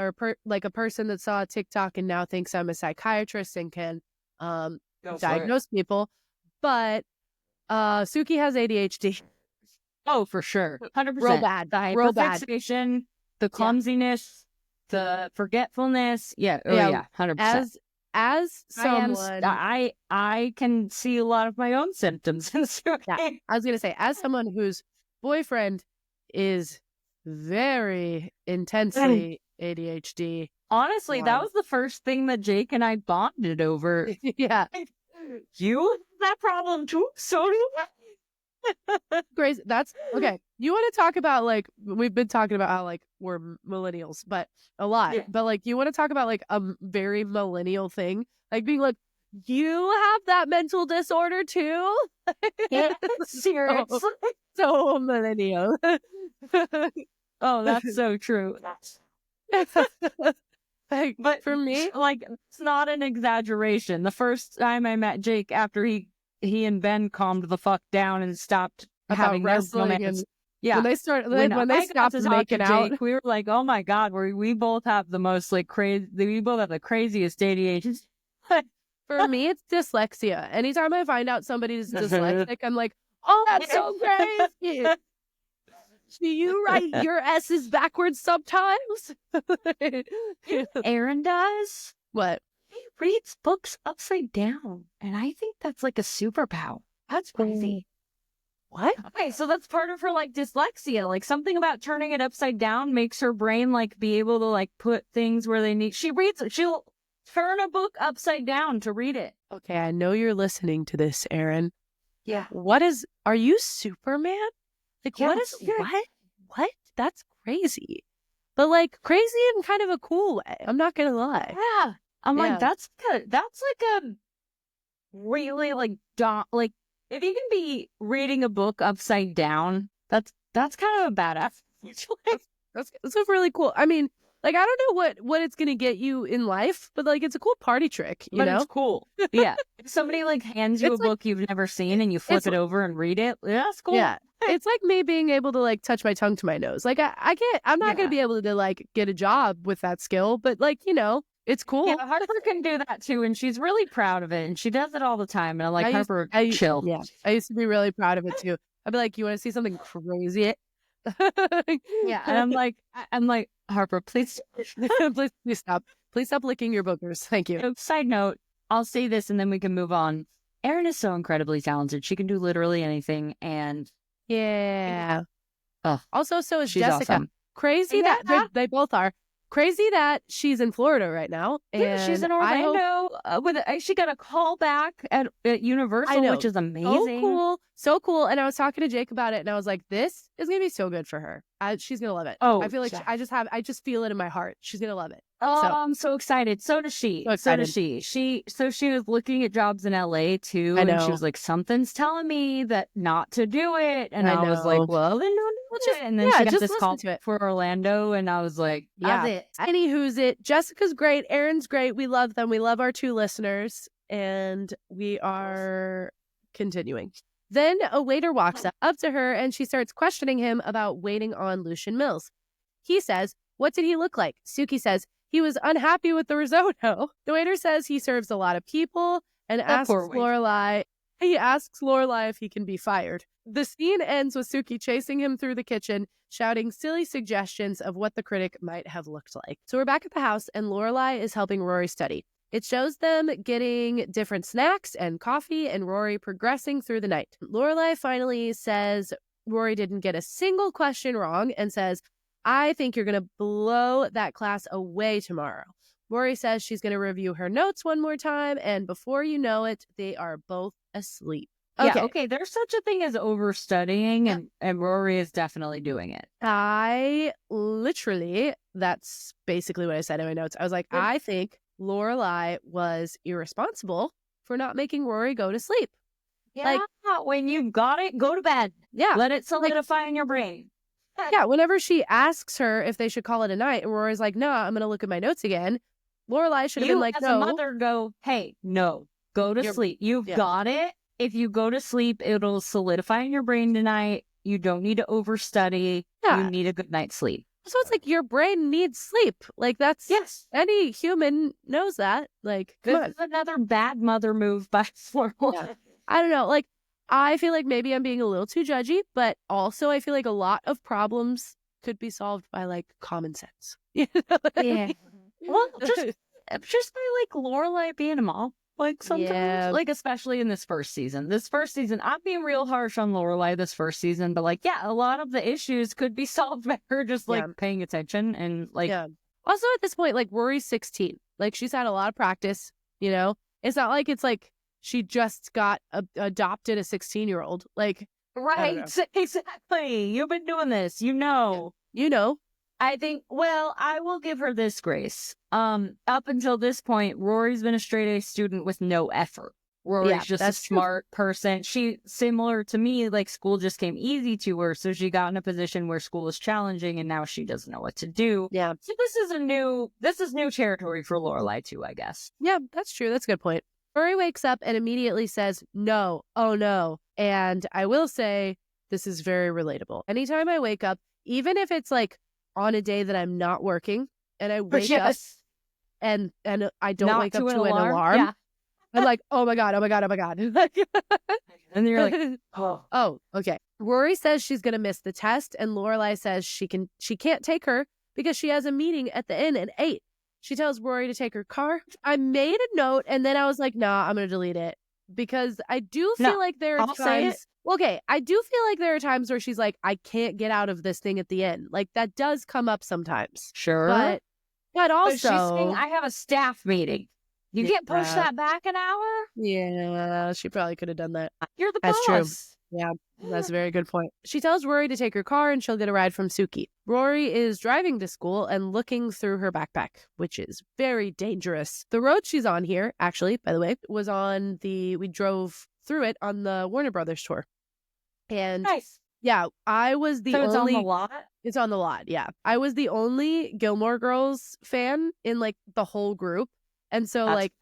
Speaker 1: like a person that saw a TikTok and now thinks I'm a psychiatrist and can diagnose people, but Suki has ADHD.
Speaker 2: Oh, for sure. 100%.
Speaker 1: Real bad.
Speaker 2: The hyperfixation, the clumsiness, the forgetfulness. Yeah. Oh, yeah. 100%.
Speaker 1: As someone,
Speaker 2: I can see a lot of my own symptoms in Suki.
Speaker 1: Yeah, I was going to say, as someone whose boyfriend is very intensely ADHD.
Speaker 2: Honestly, that was the first thing that Jake and I bonded over.
Speaker 1: Yeah.
Speaker 2: You have that problem too? So do I.
Speaker 1: Crazy. That's okay. You want to talk about like, we've been talking about how like we're millennials, but a lot. Yeah. But like, you want to talk about like a very millennial thing, like being like, you have that mental disorder too?
Speaker 2: Yeah, seriously.
Speaker 1: So millennial.
Speaker 2: Oh, that's so true.
Speaker 1: Like,
Speaker 2: But
Speaker 1: for me,
Speaker 2: like, it's not an exaggeration. The first time I met Jake after he and Ben calmed the fuck down and stopped
Speaker 1: about
Speaker 2: having their
Speaker 1: wrestling
Speaker 2: romance.
Speaker 1: and
Speaker 2: Yeah.
Speaker 1: when they start when they
Speaker 2: I got
Speaker 1: stopped
Speaker 2: to talk
Speaker 1: making
Speaker 2: to
Speaker 1: out.
Speaker 2: Jake, we were like, oh my God, we both have the most like crazy, we both have the craziest ADHD.
Speaker 1: For me, it's dyslexia. Anytime I find out somebody's dyslexic, I'm like, oh, that's so crazy. Do you write your S's backwards sometimes?
Speaker 2: Aaron does.
Speaker 1: What?
Speaker 2: He reads books upside down, and I think that's like a superpower. That's crazy.
Speaker 1: What?
Speaker 2: Okay, so that's part of her like dyslexia. Like something about turning it upside down makes her brain like be able to like put things where they need. She'll turn a book upside down to read it.
Speaker 1: Okay, I know you're listening to this, Aaron.
Speaker 2: Yeah.
Speaker 1: Are you Superman? Like,
Speaker 2: Yeah,
Speaker 1: what? That's crazy. But like crazy in kind of a cool way. I'm not gonna lie.
Speaker 2: Yeah. I'm
Speaker 1: Yeah.
Speaker 2: like, that's like a really like like if you can be reading a book upside down, that's kind of a badass.
Speaker 1: That's really cool. I mean, like, I don't know what it's gonna get you in life, but like it's a cool party trick, you know?
Speaker 2: It's cool. Yeah. If somebody like hands you
Speaker 1: It's
Speaker 2: a
Speaker 1: like-
Speaker 2: book you've never seen and you flip it over and read it, that's cool.
Speaker 1: Yeah. It's like me being able to like touch my tongue to my nose. Like I'm not gonna be able to like get a job with that skill, but like, you know, it's cool.
Speaker 2: Yeah, Harper can do that too, and she's really proud of it, and she does it all the time. And I'm like, Harper, chill.
Speaker 1: Yeah, I used to be really proud of it too. I'd be like, "You want to see something crazy?"
Speaker 2: Yeah, and I'm like, Harper, please,
Speaker 1: please stop licking your boogers. Thank you.
Speaker 2: Side note, I'll say this, and then we can move on. Erin is so incredibly talented; she can do literally anything, and
Speaker 1: yeah. Also, so is
Speaker 2: she's
Speaker 1: Jessica.
Speaker 2: awesome.
Speaker 1: Crazy that they both are. Crazy that she's in Florida right now. And
Speaker 2: she's in Orlando. She got a call back at Universal, which is amazing.
Speaker 1: So cool. And I was talking to Jake about it, and I was like, "This is gonna be so good for her. She's gonna love it."
Speaker 2: Oh,
Speaker 1: I feel like I just feel it in my heart. She's gonna love it.
Speaker 2: Oh, I'm so excited. So does she. So does she. She was looking at jobs in LA too, and she was like, "Something's telling me that not to do it," and I was like, "Well, then don't do it." And then she got this call for Orlando, and I was like,
Speaker 1: "Yeah."
Speaker 2: It.
Speaker 1: Anywho's it. Jessica's great. Aaron's great. We love them. We love our two listeners, and we are continuing. Then a waiter walks up to her, and she starts questioning him about waiting on Lucian Mills. He says, "What did he look like?" Suki says, "He was unhappy with the risotto." The waiter says he serves a lot of people and asks Lorelai if he can be fired. The scene ends with Suki chasing him through the kitchen, shouting silly suggestions of what the critic might have looked like. So we're back at the house, and Lorelai is helping Rory study. It shows them getting different snacks and coffee and Rory progressing through the night. Lorelai finally says Rory didn't get a single question wrong and says, "I think you're going to blow that class away tomorrow." Rory says she's going to review her notes one more time, and before you know it, they are both asleep.
Speaker 2: Okay. Yeah, okay. There's such a thing as overstudying, and Rory is definitely doing it.
Speaker 1: That's basically what I said in my notes. I was like, I think Lorelai was irresponsible for not making Rory go to sleep.
Speaker 2: Yeah, like, when you've got it, go to bed. Yeah. Let it solidify in your brain.
Speaker 1: Yeah, whenever she asks her if they should call it a night, and Rory's like, "No, I'm going to look at my notes again," Lorelai should have been like,
Speaker 2: "No." As a mother, go, "Hey, no, go to sleep. You've got it. If you go to sleep, it'll solidify in your brain tonight. You don't need to overstudy. Yeah. You need a good night's sleep."
Speaker 1: So it's like your brain needs sleep. Like that's any human knows that. Like
Speaker 2: this is another bad mother move by Lorelai.
Speaker 1: Yeah. I don't know. Like I feel like maybe I'm being a little too judgy, but also I feel like a lot of problems could be solved by like common sense. You know?
Speaker 2: Yeah. Well, just by like Lorelai being a mom. Like sometimes, like especially in this first season. I'm being real harsh on Lorelai this first season, but like, a lot of the issues could be solved by her just like paying attention and like. Yeah.
Speaker 1: Also, at this point, like Rory's 16. Like she's had a lot of practice. You know, it's not like it's like she just got adopted a 16-year-old. Like,
Speaker 2: right? Exactly. You've been doing this. You know. I think, well, I will give her this grace. Up until this point, Rory's been a straight A student with no effort. Rory's just a
Speaker 1: that's true.
Speaker 2: smart person. She, similar to me, like school just came easy to her. So she got in a position where school is challenging and now she doesn't know what to do.
Speaker 1: Yeah.
Speaker 2: So this is new territory for Lorelai too, I guess.
Speaker 1: Yeah, that's true. That's a good point. Rory wakes up and immediately says, no, oh no. And I will say, this is very relatable. Anytime I wake up, even if it's like on a day that I'm not working and I wake up and I don't
Speaker 2: Not
Speaker 1: wake up
Speaker 2: to
Speaker 1: to
Speaker 2: an
Speaker 1: an
Speaker 2: alarm?
Speaker 1: alarm,
Speaker 2: Yeah.
Speaker 1: I'm like, oh my God, oh my God, oh my God.
Speaker 2: And you're like, oh.
Speaker 1: Oh, okay. Rory says she's going to miss the test, and Lorelai says she can't take her because she has a meeting at the inn at 8. She tells Rory to take her car. I made a note, and then I was like, nah, I'm going to delete it because I do feel like there are times. Okay, I do feel like there are times where she's like, I can't get out of this thing at the end. Like that does come up sometimes.
Speaker 2: Sure.
Speaker 1: But also,
Speaker 2: she's saying, I have a staff meeting. You can't push that back an hour?
Speaker 1: Yeah, she probably could have done that.
Speaker 2: You're the
Speaker 1: That's
Speaker 2: boss.
Speaker 1: True. Yeah, that's a very good point. She tells Rory to take her car and she'll get a ride from Suki. Rory is driving to school and looking through her backpack, which is very dangerous. The road she's on here, actually, by the way, was on we drove through it on the Warner Brothers tour. And
Speaker 2: nice.
Speaker 1: Yeah, I was the only...
Speaker 2: it's on the lot?
Speaker 1: It's on the lot, yeah. I was the only Gilmore Girls fan in like the whole group. And so like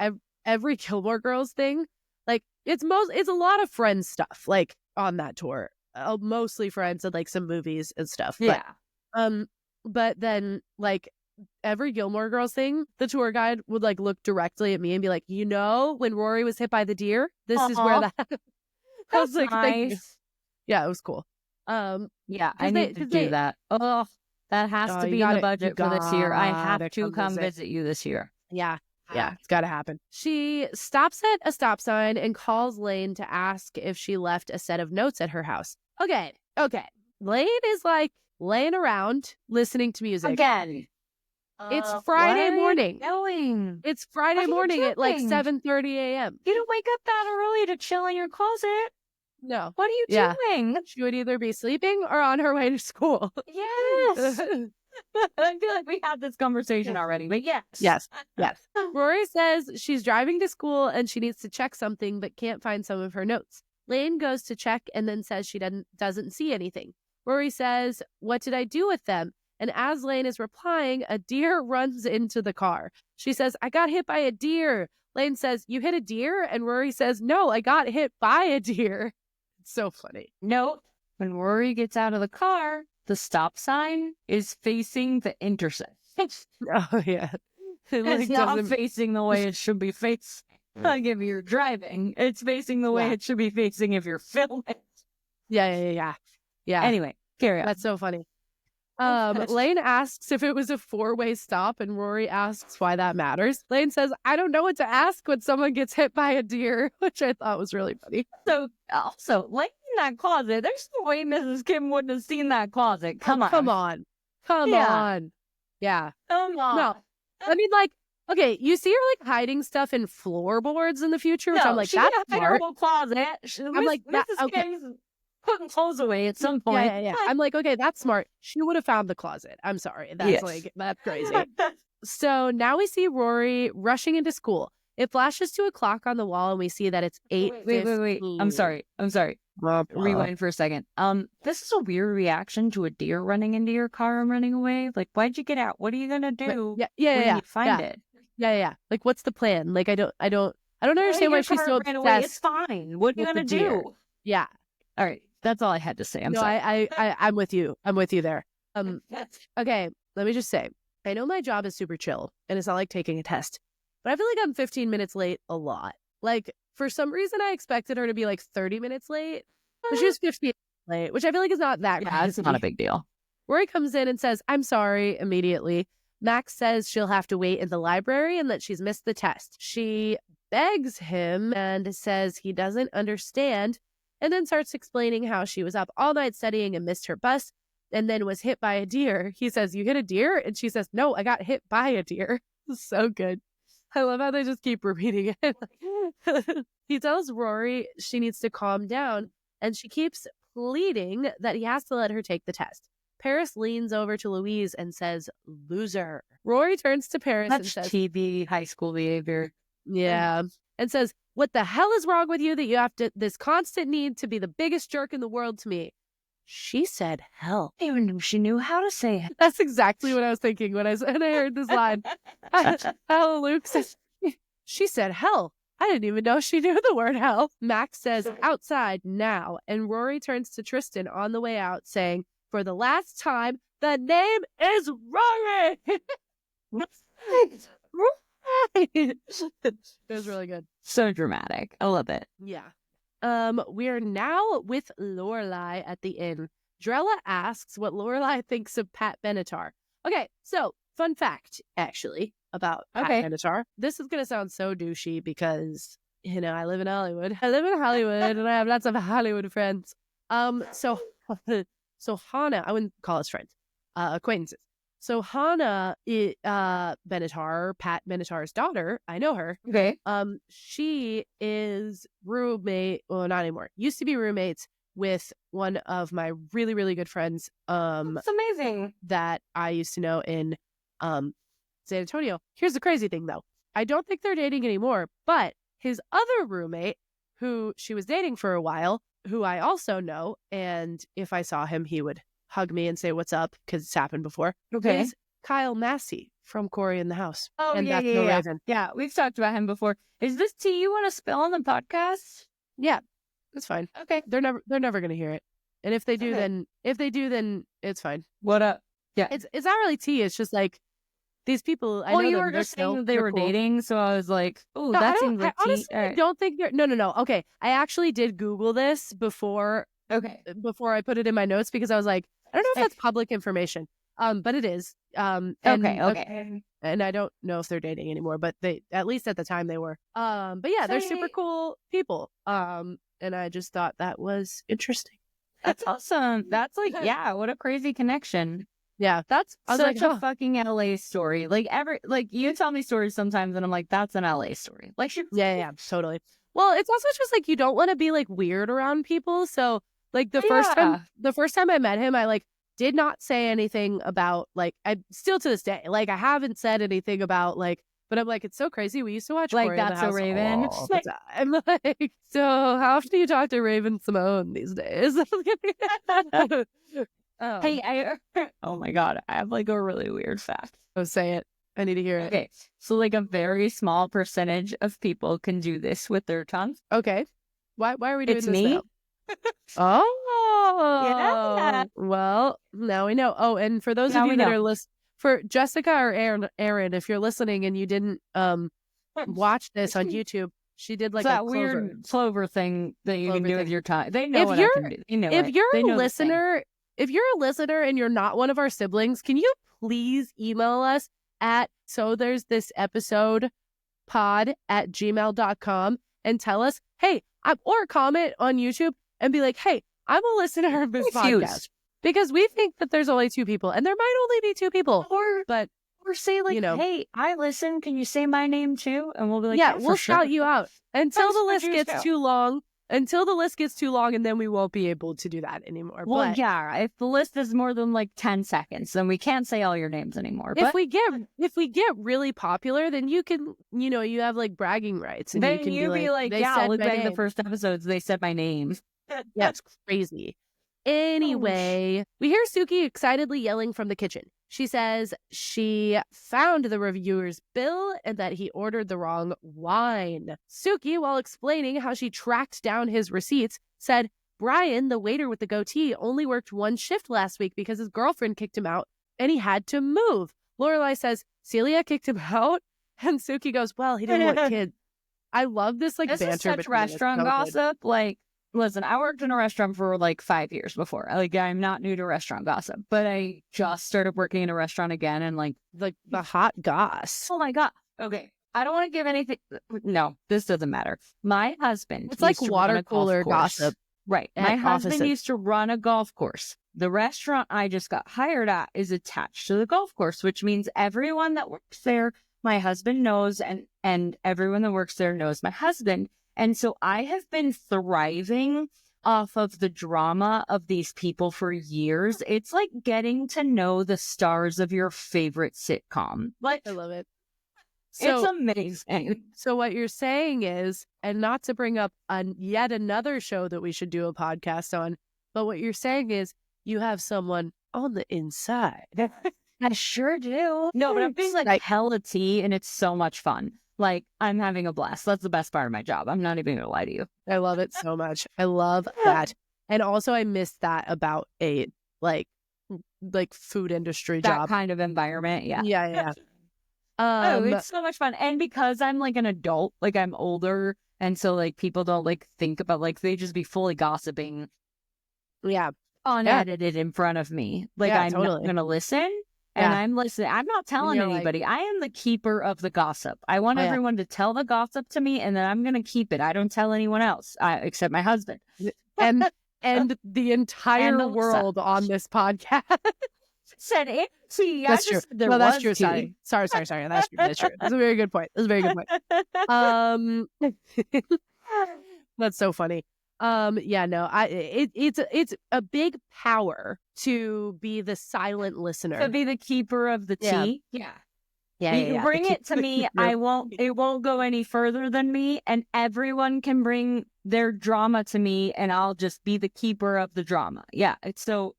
Speaker 1: every Gilmore Girls thing, like it's a lot of Friends stuff like on that tour. Mostly Friends and like some movies and stuff.
Speaker 2: Yeah.
Speaker 1: But then like every Gilmore Girls thing, the tour guide would like look directly at me and be like, you know, when Rory was hit by the deer, this is where that. I was like,
Speaker 2: nice.
Speaker 1: thank you. Yeah, it was cool.
Speaker 2: Yeah, I need to do that. Oh, that has to be in the budget for this year. I have to come visit you this year.
Speaker 1: Yeah. Yeah, it's got to happen. She stops at a stop sign and calls Lane to ask if she left a set of notes at her house. Okay. Lane is like laying around listening to music.
Speaker 2: Again.
Speaker 1: It's Friday morning.
Speaker 2: It's
Speaker 1: Friday morning at like 7:30 a.m.
Speaker 2: You don't wake up that early to chill in your closet.
Speaker 1: No.
Speaker 2: What are you doing?
Speaker 1: She would either be sleeping or on her way to school.
Speaker 2: Yes. I feel like we had this conversation already, but yes.
Speaker 1: Yes. Rory says she's driving to school and she needs to check something but can't find some of her notes. Lane goes to check and then says she doesn't see anything. Rory says, what did I do with them? And as Lane is replying, a deer runs into the car. She says, I got hit by a deer. Lane says, you hit a deer? And Rory says, no, I got hit by a deer. It's so funny.
Speaker 2: Note, when Rory gets out of the car, the stop sign is facing the intersection.
Speaker 1: Oh, yeah.
Speaker 2: It's not facing the way it should be facing. Like if you're driving, it's facing the way it should be facing if you're filming.
Speaker 1: Yeah.
Speaker 2: Anyway, carry on.
Speaker 1: That's so funny. Lane asks if it was a 4-way stop, and Rory asks why that matters. Lane says, I don't know what to ask when someone gets hit by a deer, which I thought was really funny.
Speaker 2: So, also, Lane in that closet, there's no way Mrs. Kim wouldn't have seen that closet. Come on.
Speaker 1: Come on. Yeah.
Speaker 2: Come on.
Speaker 1: No. I mean, like, okay, you see her, like, hiding stuff in floorboards in the future, which I'm like, that's smart.
Speaker 2: Closet.
Speaker 1: I'm like,
Speaker 2: Mrs. Kim's putting clothes away at some point.
Speaker 1: Yeah. I'm like, okay, that's smart. She would have found the closet. I'm sorry. That's crazy. So now we see Rory rushing into school. It flashes to a clock on the wall and we see that it's 8:15.
Speaker 2: Wait. I'm sorry. Rewind for a second. This is a weird reaction to a deer running into your car and running away. Like, why'd you get out? What are you gonna do?
Speaker 1: When
Speaker 2: you find it?
Speaker 1: Yeah. Like, what's the plan? Like, I don't understand why she's so obsessed.
Speaker 2: It's fine. What are you gonna do?
Speaker 1: Yeah.
Speaker 2: All right. That's all I had to say. I'm sorry.
Speaker 1: I'm with you. I'm with you there. Okay, let me just say, I know my job is super chill and it's not like taking a test, but I feel like I'm 15 minutes late a lot. Like, for some reason, I expected her to be like 30 minutes late, but she was 15 minutes late, which I feel like is not that bad.
Speaker 2: It's not a big deal.
Speaker 1: Rory comes in and says, I'm sorry, immediately. Max says she'll have to wait in the library and that she's missed the test. She begs him and says he doesn't understand, and then starts explaining how she was up all night studying and missed her bus and then was hit by a deer. He says, you hit a deer? And she says, no, I got hit by a deer. So good. I love how they just keep repeating it. He tells Rory she needs to calm down, and she keeps pleading that he has to let her take the test. Paris leans over to Louise and says, loser. Rory turns to Paris and says,
Speaker 2: TV high school behavior.
Speaker 1: Yeah. and says, "What the hell is wrong with you that you have this constant need to be the biggest jerk in the world to me?" She said, "Hell."
Speaker 2: Even knew she knew how to say it.
Speaker 1: That's exactly what I was thinking when I heard this line. Luke says, "She said hell. I didn't even know she knew the word hell." Max says, "Outside now." And Rory turns to Tristan on the way out saying, "For the last time, the name is Rory." It was really good.
Speaker 2: So dramatic. I love it.
Speaker 1: Yeah. We're now with Lorelai at the inn. Drella asks what Lorelai thinks of Pat Benatar. Okay, so fun fact, actually, about Pat Benatar. This is gonna sound so douchey because, you know, I live in Hollywood. I live in Hollywood and I have lots of Hollywood friends. So Hannah, I wouldn't call us friends, acquaintances. So Hannah, Benatar, Pat Benatar's daughter, I know her.
Speaker 2: Okay.
Speaker 1: She is roommate, well, not anymore. Used to be roommates with one of my really, really good friends.
Speaker 2: That's amazing.
Speaker 1: That I used to know in San Antonio. Here's the crazy thing, though. I don't think they're dating anymore, but his other roommate, who she was dating for a while, who I also know, and if I saw him, he would hug me and say what's up because it's happened before.
Speaker 2: Okay.
Speaker 1: Is Kyle Massey from Corey in the House.
Speaker 2: Oh,
Speaker 1: and
Speaker 2: yeah.
Speaker 1: Raven.
Speaker 2: Yeah, we've talked about him before. Is this tea you want to spill on the podcast?
Speaker 1: Yeah, it's fine.
Speaker 2: Okay.
Speaker 1: They're never gonna hear it. And if they do, then it's fine.
Speaker 2: What up? Yeah.
Speaker 1: It's not really tea. It's just like these people. I
Speaker 2: well,
Speaker 1: know
Speaker 2: you
Speaker 1: them,
Speaker 2: were just saying that they
Speaker 1: they're
Speaker 2: were
Speaker 1: cool.
Speaker 2: dating, so I was like, oh,
Speaker 1: No,
Speaker 2: that seems like
Speaker 1: I
Speaker 2: tea.
Speaker 1: honestly don't think they're. No. Okay, I actually did Google this before.
Speaker 2: Okay.
Speaker 1: Before I put it in my notes because I was like, I don't know if that's public information. But it is.
Speaker 2: Okay.
Speaker 1: And I don't know if they're dating anymore, but they, at least at the time, they were. But yeah, they're super cool people. And I just thought that was interesting.
Speaker 2: That's awesome. That's like, yeah, what a crazy connection.
Speaker 1: Yeah, that's
Speaker 2: such a fucking LA story. Like you tell me stories sometimes, and I'm like, that's an LA story. Like,
Speaker 1: yeah, totally. Well, it's also just like you don't want to be like weird around people, so like the first time I met him, I like did not say anything about like I still to this day like I haven't said anything about like, but I'm like, it's so crazy. We used to watch
Speaker 2: like
Speaker 1: Corey
Speaker 2: That's So Raven.
Speaker 1: I'm like, so how often do you talk to Raven Simone these days?
Speaker 2: Hey, oh my god, I have like a really weird fact.
Speaker 1: Oh, say it. I need to hear it.
Speaker 2: Okay, so like a very small percentage of people can do this with their tongue.
Speaker 1: Okay, why are we doing
Speaker 2: it's
Speaker 1: this
Speaker 2: me?
Speaker 1: now? Oh,
Speaker 2: yeah.
Speaker 1: Well, now we know. Oh, and for those of you that are listening, for Jessica or Aaron, if you're listening and you didn't watch this on YouTube, she did like
Speaker 2: that
Speaker 1: a
Speaker 2: weird clover thing that you can do with your tongue. They know what I can do. They know
Speaker 1: if
Speaker 2: it.
Speaker 1: you're a listener, if you're a listener and you're not one of our siblings, can you please email us at so there's this episode pod@gmail.com and tell us, hey, or comment on YouTube and be like, hey, I'm a listener of this podcast. Because we think that there's only two people, and there might only be two people.
Speaker 2: Or say like, hey, I listen. Can you say my name too? And we'll be like,
Speaker 1: yeah, we'll shout you out until the list gets too long. Until the list gets too long, and then we won't be able to do that anymore.
Speaker 2: Well,
Speaker 1: but
Speaker 2: yeah, if the list is more than like 10 seconds, then we can't say all your names anymore.
Speaker 1: If we get really popular, then you can, you have like bragging rights. And
Speaker 2: then
Speaker 1: you can
Speaker 2: be like, yeah, look back the first episodes, they said my name.
Speaker 1: That's crazy. Anyway, we hear Suki excitedly yelling from the kitchen. She says she found the reviewer's bill and that he ordered the wrong wine. Suki, while explaining how she tracked down his receipts, said Brian, the waiter with the goatee, only worked one shift last week because his girlfriend kicked him out and he had to move. Lorelai says Celia kicked him out, and Suki goes, well, he didn't want kids. I love this like banter.
Speaker 2: This is such restaurant gossip. Like, listen, I worked in a restaurant for like 5 years before. Like, I'm not new to restaurant gossip, but I just started working in a restaurant again, and like
Speaker 1: the hot goss.
Speaker 2: Oh my god. Okay, I don't want to give anything. No, this doesn't matter. My husband.
Speaker 1: It's like water cooler gossip,
Speaker 2: right? My husband used to run a golf course. The restaurant I just got hired at is attached to the golf course, which means everyone that works there, my husband knows, and everyone that works there knows my husband. And so I have been thriving off of the drama of these people for years. It's like getting to know the stars of your favorite sitcom. Like,
Speaker 1: I love it.
Speaker 2: It's amazing.
Speaker 1: So what you're saying is, and not to bring up yet another show that we should do a podcast on, but what you're saying is you have someone on the inside.
Speaker 2: I sure do. No, but I'm being like hella tea, and it's so much fun. Like, I'm having a blast. That's the best part of my job. I'm not even gonna lie to you.
Speaker 1: I love it so much. I love that. And also I miss that about a like food industry job.
Speaker 2: That kind of environment. Yeah.
Speaker 1: Yeah.
Speaker 2: It's so much fun. And because I'm like an adult, like I'm older, and so like people don't like think about, like, they just be fully gossiping.
Speaker 1: Yeah.
Speaker 2: Unedited in front of me. Like, I'm not gonna listen. And I'm listening. I'm not telling anybody. I am the keeper of the gossip. I want everyone to tell the gossip to me, and then I'm going to keep it. I don't tell anyone else, except my husband.
Speaker 1: And the entire world on this podcast.
Speaker 2: Said it. See,
Speaker 1: that's true. No, that's true. Sorry. That's true. That's true. That's a very good point. That's so funny. It's a big power to be the silent listener,
Speaker 2: to be the keeper of the tea. You bring it to me. It won't go any further than me, and everyone can bring their drama to me, and I'll just be the keeper of the drama. Yeah, it's so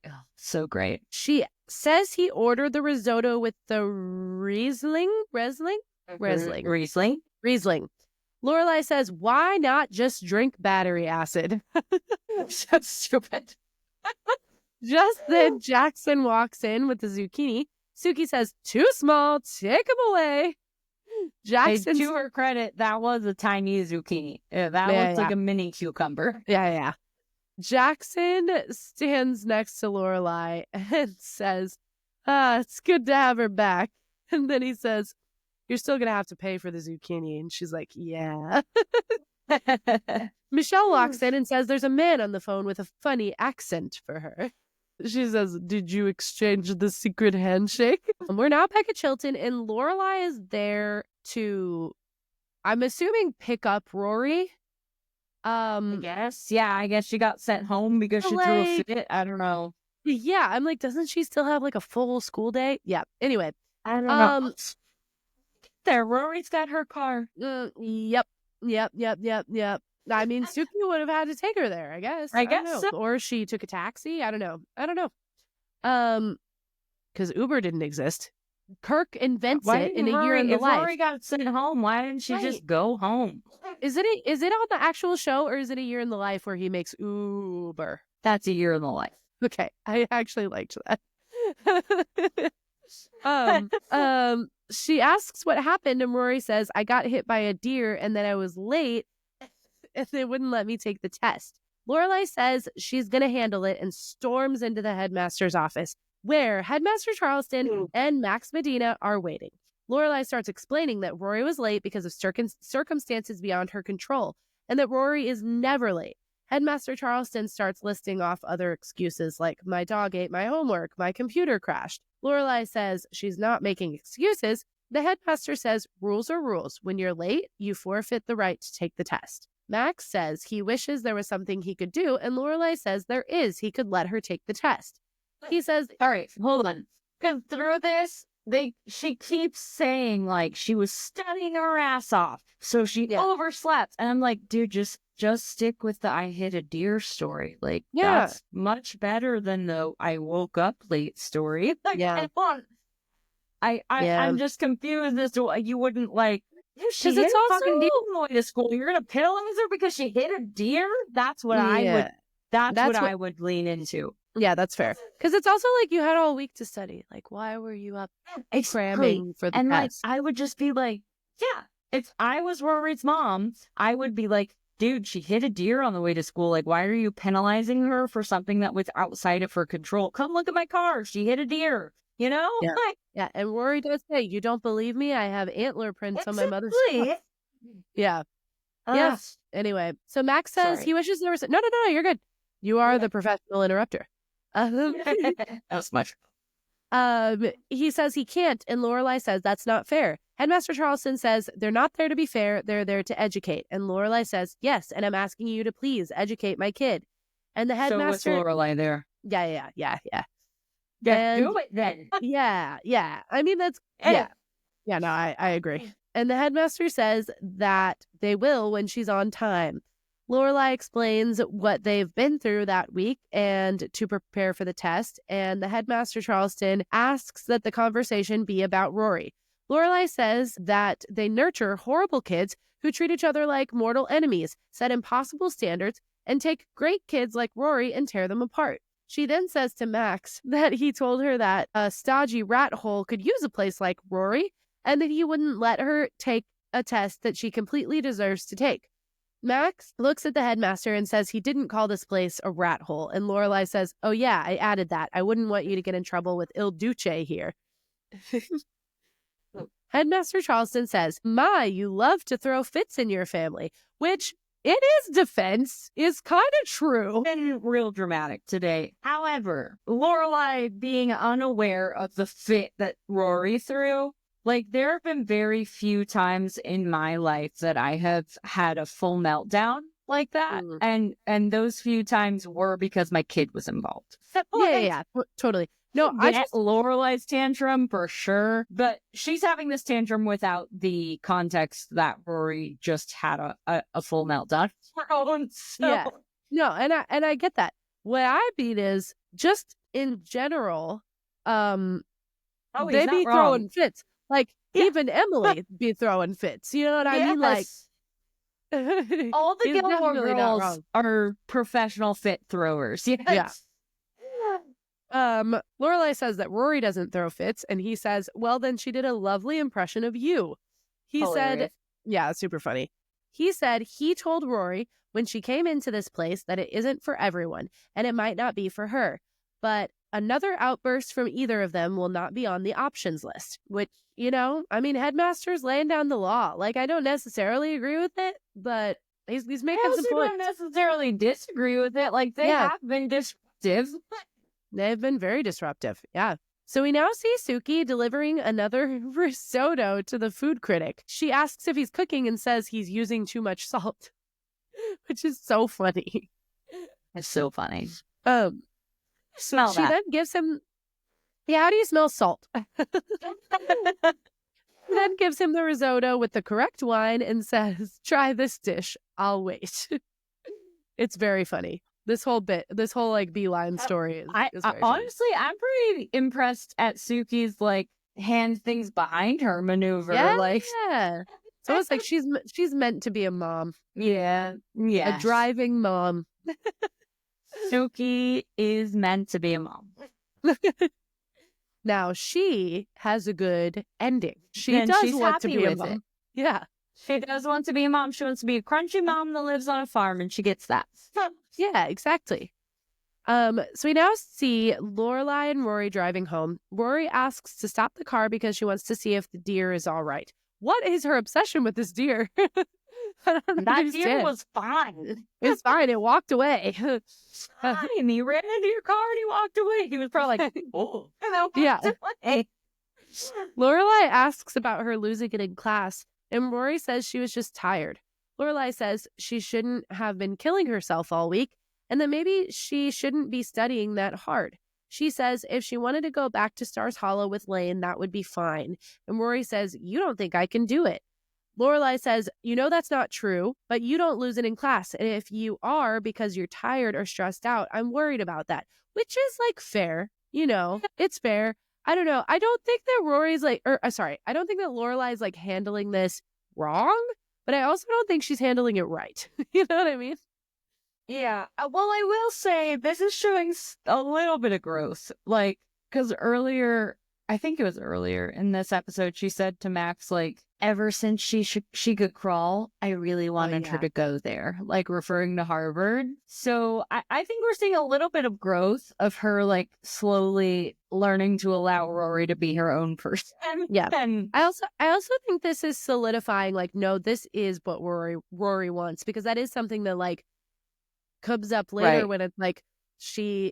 Speaker 2: great.
Speaker 1: She says he ordered the risotto with the Riesling. Lorelai says, why not just drink battery acid?
Speaker 2: So stupid.
Speaker 1: Just then, Jackson walks in with the zucchini. Suki says, too small, take him away.
Speaker 2: Jackson, to her credit, that was a tiny zucchini. That looks like a mini cucumber.
Speaker 1: Yeah. Jackson stands next to Lorelai and says, it's good to have her back. And then he says, you're still going to have to pay for the zucchini. And she's like, yeah. Michelle walks in and says there's a man on the phone with a funny accent for her. She says, did you exchange the secret handshake? We're now back at Chilton, and Lorelai is there to, I'm assuming, pick up Rory.
Speaker 2: I guess. Yeah, I guess she got sent home because she threw a fit. I don't know.
Speaker 1: Yeah, I'm like, doesn't she still have like a full school day? Yeah. Anyway.
Speaker 2: I don't know. There, Rory's got her car.
Speaker 1: Yep. I mean, Suki would have had to take her there, I guess.
Speaker 2: I guess so.
Speaker 1: Or she took a taxi. I don't know. Because Uber didn't exist. Kirk invents it in a year in the life.
Speaker 2: Rory got sent home, why didn't she just go home?
Speaker 1: Is it on the actual show, or is it a year in the life where he makes Uber?
Speaker 2: That's a year in the life.
Speaker 1: Okay, I actually liked that. She asks what happened, and Rory says, I got hit by a deer, and then I was late, and they wouldn't let me take the test. Lorelai says she's going to handle it and storms into the headmaster's office, where Headmaster Charleston and Max Medina are waiting. Lorelai starts explaining that Rory was late because of circumstances beyond her control, and that Rory is never late. Headmaster Charleston starts listing off other excuses like, my dog ate my homework, my computer crashed. Lorelai says she's not making excuses. The headmaster says rules are rules. When you're late, you forfeit the right to take the test. Max says he wishes there was something he could do, and Lorelai says there is. He could let her take the test. He says,
Speaker 2: all right, hold on. Because through this, she keeps saying, like, she was studying her ass off, so she overslept. And I'm like, dude, just stick with the I hit a deer story. Like, that's much better than the I woke up late story. Like, I'm just confused as to why you wouldn't, like, she hit a fucking deer on the way to school. You're going to penalize her because she hit a deer? That's what I would lean into.
Speaker 1: Yeah, that's fair. Because it's also like you had all week to study. Like, why were you up cramming for the test?
Speaker 2: Like, I would just be like, if I was Rory's mom, I would be like, dude, she hit a deer on the way to school. Like, why are you penalizing her for something that was outside of her control? Come look at my car. She hit a deer. You know?
Speaker 1: Yeah. And Rory does say, you don't believe me? I have antler prints on my mother's stuff. Yeah. Yes. Anyway, so Max says he wishes there was... No, you're good. You are the professional interrupter.
Speaker 2: That was my fault.
Speaker 1: He says he can't, and Lorelai says that's not fair. Headmaster Charleston says they're not there to be fair, they're there to educate. And Lorelai says, yes, and I'm asking you to please educate my kid. And the headmaster...
Speaker 2: So what's Lorelai there?
Speaker 1: Yeah.
Speaker 2: Do it then.
Speaker 1: Yeah. I mean, that's... Yeah, no, I agree. And the headmaster says that they will when she's on time. Lorelai explains what they've been through that week and to prepare for the test. And the headmaster, Charleston, asks that the conversation be about Rory. Lorelai says that they nurture horrible kids who treat each other like mortal enemies, set impossible standards, and take great kids like Rory and tear them apart. She then says to Max that he told her that a stodgy rat hole could use a place like Rory, and that he wouldn't let her take a test that she completely deserves to take. Max looks at the headmaster and says he didn't call this place a rat hole, and Lorelai says, "Oh yeah, I added that. I wouldn't want you to get in trouble with Il Duce here." Headmaster Charleston says, "My, you love to throw fits in your family," which, in his defense, is kind of true.
Speaker 2: And real dramatic today. However, Lorelai being unaware of the fit that Rory threw, like, there have been very few times in my life that I have had a full meltdown like that. And those few times were because my kid was involved.
Speaker 1: Yeah, totally. No, I
Speaker 2: get Lorelai's tantrum for sure, but she's having this tantrum without the context that Rory just had a full meltdown. So.
Speaker 1: Yeah, no, and I get that. What I mean is just in general, they be throwing fits. Like even Emily be throwing fits. You know what I mean? Like
Speaker 2: all the Gilmore Girls are professional fit throwers. Yes.
Speaker 1: Lorelai says that Rory doesn't throw fits, and he says, "Well, then she did a lovely impression of you." He said, "Yeah, super funny." He said he told Rory when she came into this place that it isn't for everyone, and it might not be for her, but another outburst from either of them will not be on the options list. Which, you know, I mean, headmaster's laying down the law. Like, I don't necessarily agree with it, but he's making some points. I
Speaker 2: don't necessarily disagree with it. Like, they have been disruptive.
Speaker 1: They've been very disruptive. Yeah. So we now see Sookie delivering another risotto to the food critic. She asks if he's cooking and says he's using too much salt, which is so funny.
Speaker 2: It's so funny.
Speaker 1: Smell that. She then gives him, how do you smell salt? Then gives him the risotto with the correct wine and says, "Try this dish. I'll wait." It's very funny. This whole like beeline story is very
Speaker 2: honestly, I'm pretty impressed at Sookie's like hand things behind her maneuver.
Speaker 1: Yeah.
Speaker 2: Like,
Speaker 1: so it's like she's meant to be a mom.
Speaker 2: Yeah.
Speaker 1: A driving mom.
Speaker 2: Sookie is meant to be a mom.
Speaker 1: Now she has a good ending. She does want to be a mom. Yeah.
Speaker 2: She does want to be a mom. She wants to be a crunchy mom that lives on a farm, and she gets that.
Speaker 1: Yeah, exactly. So we now see Lorelai and Rory driving home. Rory asks to stop the car because she wants to see if the deer is all right. What is her obsession with this deer? I don't
Speaker 2: that deer was fine.
Speaker 1: It's fine. It walked away.
Speaker 2: And he ran into your car and he walked away. He was probably like, "Oh."
Speaker 1: Yeah. Lorelai asks about her losing it in class, and Rory says she was just tired. Lorelai says she shouldn't have been killing herself all week, and that maybe she shouldn't be studying that hard. She says if she wanted to go back to Stars Hollow with Lane, that would be fine. And Rory says, "You don't think I can do it." Lorelai says, "You know that's not true, but you don't lose it in class. And if you are because you're tired or stressed out, I'm worried about that." Which is like fair. You know, it's fair. I don't know. I don't think that I don't think that Lorelai is like handling this wrong, but I also don't think she's handling it right. You know what I mean?
Speaker 2: Yeah. Well, I will say this is showing a little bit of growth. Like, because I think it was earlier in this episode, she said to Max, like, ever since she could crawl, I really wanted her to go there, like referring to Harvard. So I think we're seeing a little bit of growth of her, like, slowly learning to allow Rory to be her own person.
Speaker 1: Yeah. And I also think this is solidifying, like, no, this is what Rory wants, because that is something that, like, comes up later when it's like,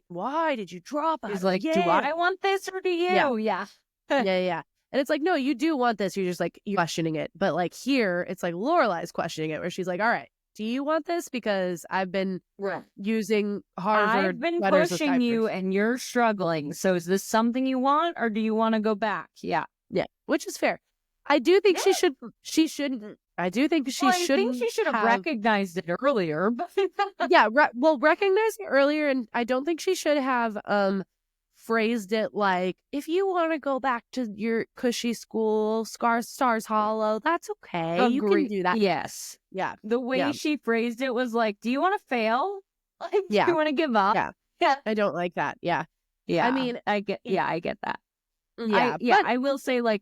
Speaker 1: why did you drop out?
Speaker 2: She's like, do I want this or do you? Yeah.
Speaker 1: Yeah. And it's like, no, you do want this. You're just like, you're questioning it. But like here, it's like Lorelai's questioning it, where she's like, all right, do you want this? Because I've been using Harvard.
Speaker 2: I've been pushing you and you're struggling. So is this something you want, or do you want to go back? Yeah.
Speaker 1: Yeah. Which is fair. I do think she should. She shouldn't. I do think she
Speaker 2: Well, I
Speaker 1: shouldn't.
Speaker 2: think she should have recognized it earlier. But
Speaker 1: Yeah. Recognize it earlier, and I don't think she should have phrased it like, if you want to go back to your cushy school, Stars Hollow, that's okay. You can do that.
Speaker 2: Yes.
Speaker 1: Yeah.
Speaker 2: The way she phrased it was like, do you want to fail? Like, do you want to give up?
Speaker 1: Yeah.
Speaker 2: Yeah.
Speaker 1: I don't like that. Yeah.
Speaker 2: Yeah.
Speaker 1: I mean,
Speaker 2: I get that.
Speaker 1: Yeah.
Speaker 2: I will say, like,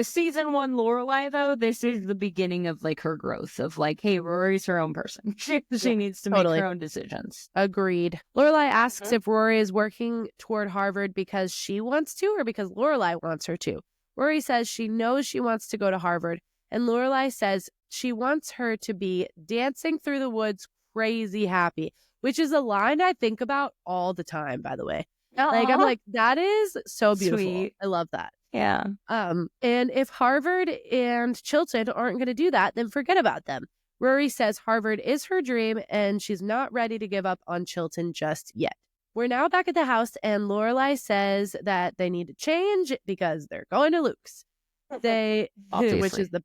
Speaker 2: season 1 Lorelai, though, this is the beginning of, like, her growth of, like, hey, Rory's her own person. She needs to make her own decisions.
Speaker 1: Agreed. Lorelai asks if Rory is working toward Harvard because she wants to or because Lorelai wants her to. Rory says she knows she wants to go to Harvard, and Lorelai says she wants her to be dancing through the woods crazy happy, which is a line I think about all the time, by the way. Like, I'm like, that is so beautiful.
Speaker 2: Sweet.
Speaker 1: I love that.
Speaker 2: Yeah.
Speaker 1: And if Harvard and Chilton aren't going to do that, then forget about them. Rory says Harvard is her dream and she's not ready to give up on Chilton just yet. We're now back at the house and Lorelai says that they need to change because they're going to Luke's. Which is the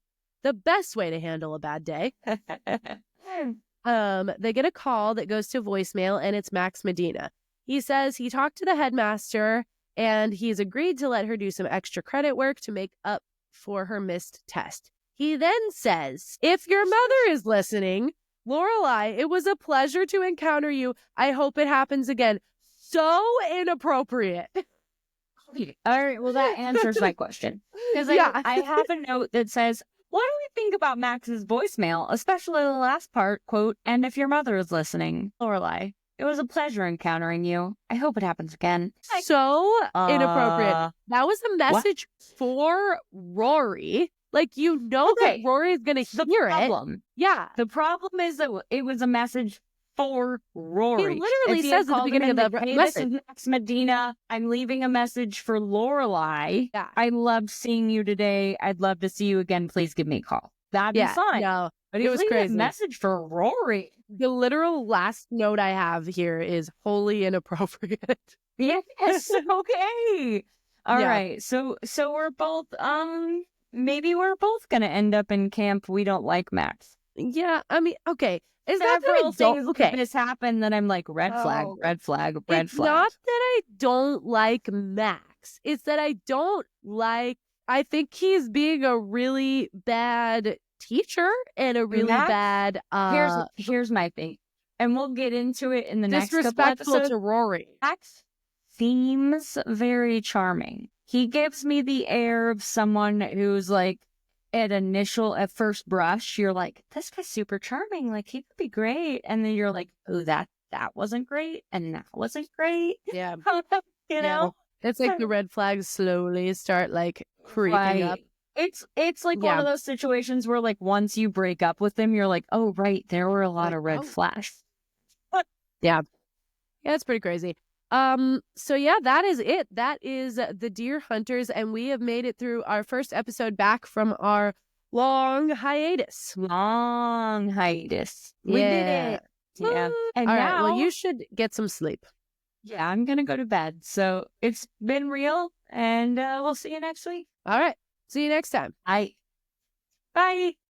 Speaker 1: best way to handle a bad day. They get a call that goes to voicemail and it's Max Medina. He says he talked to the headmaster and he's agreed to let her do some extra credit work to make up for her missed test. He then says, if your mother is listening, Lorelai, it was a pleasure to encounter you. I hope it happens again. So inappropriate.
Speaker 2: All right, well, that answers my question. Because I have a note that says, what do we think about Max's voicemail, especially the last part, quote, and if your mother is listening, Lorelai, it was a pleasure encountering you. I hope it happens again.
Speaker 1: So inappropriate. That was a message for Rory. Like, you know that Rory is going to hear it. Yeah.
Speaker 2: The problem is that it was a message for Rory.
Speaker 1: He literally says at the beginning of the
Speaker 2: message,
Speaker 1: message,
Speaker 2: this is Max Medina. I'm leaving a message for Lorelai.
Speaker 1: Yeah.
Speaker 2: I loved seeing you today. I'd love to see you again. Please give me a call. That'd be fine.
Speaker 1: No,
Speaker 2: but
Speaker 1: it was crazy.
Speaker 2: A message for Rory.
Speaker 1: The literal last note I have here is wholly inappropriate.
Speaker 2: Yes. Okay. All right. So we're both maybe we're both gonna end up in camp. We don't like Max.
Speaker 1: Yeah. I mean, okay. Is
Speaker 2: that
Speaker 1: several things
Speaker 2: this happened that I'm like red flag, red flag, red flag.
Speaker 1: It's not that I don't like Max. It's that I don't like. I think he's being a really bad teacher and a really bad
Speaker 2: here's my thing, and we'll get into it in the next couple
Speaker 1: disrespectful
Speaker 2: episodes.
Speaker 1: to Rory.
Speaker 2: Max seems very charming. He gives me the air of someone who's like, at first brush, you're like, this guy's super charming, like he could be great, and then you're like, oh, that wasn't great, and that wasn't great.
Speaker 1: Yeah.
Speaker 2: you know,
Speaker 1: it's like the red flags slowly start like creeping up.
Speaker 2: It's like one of those situations where, like, once you break up with them, you're like, oh, right, there were a lot of red flags.
Speaker 1: Yeah, it's pretty crazy. So yeah, that is it. That is the Deer Hunters, and we have made it through our first episode back from our long hiatus.
Speaker 2: We did it. Yeah. And
Speaker 1: all
Speaker 2: now,
Speaker 1: right, well, you should get some sleep.
Speaker 2: Yeah, I'm gonna go to bed. So it's been real, and we'll see you next week.
Speaker 1: All right. See you next time.
Speaker 2: Bye.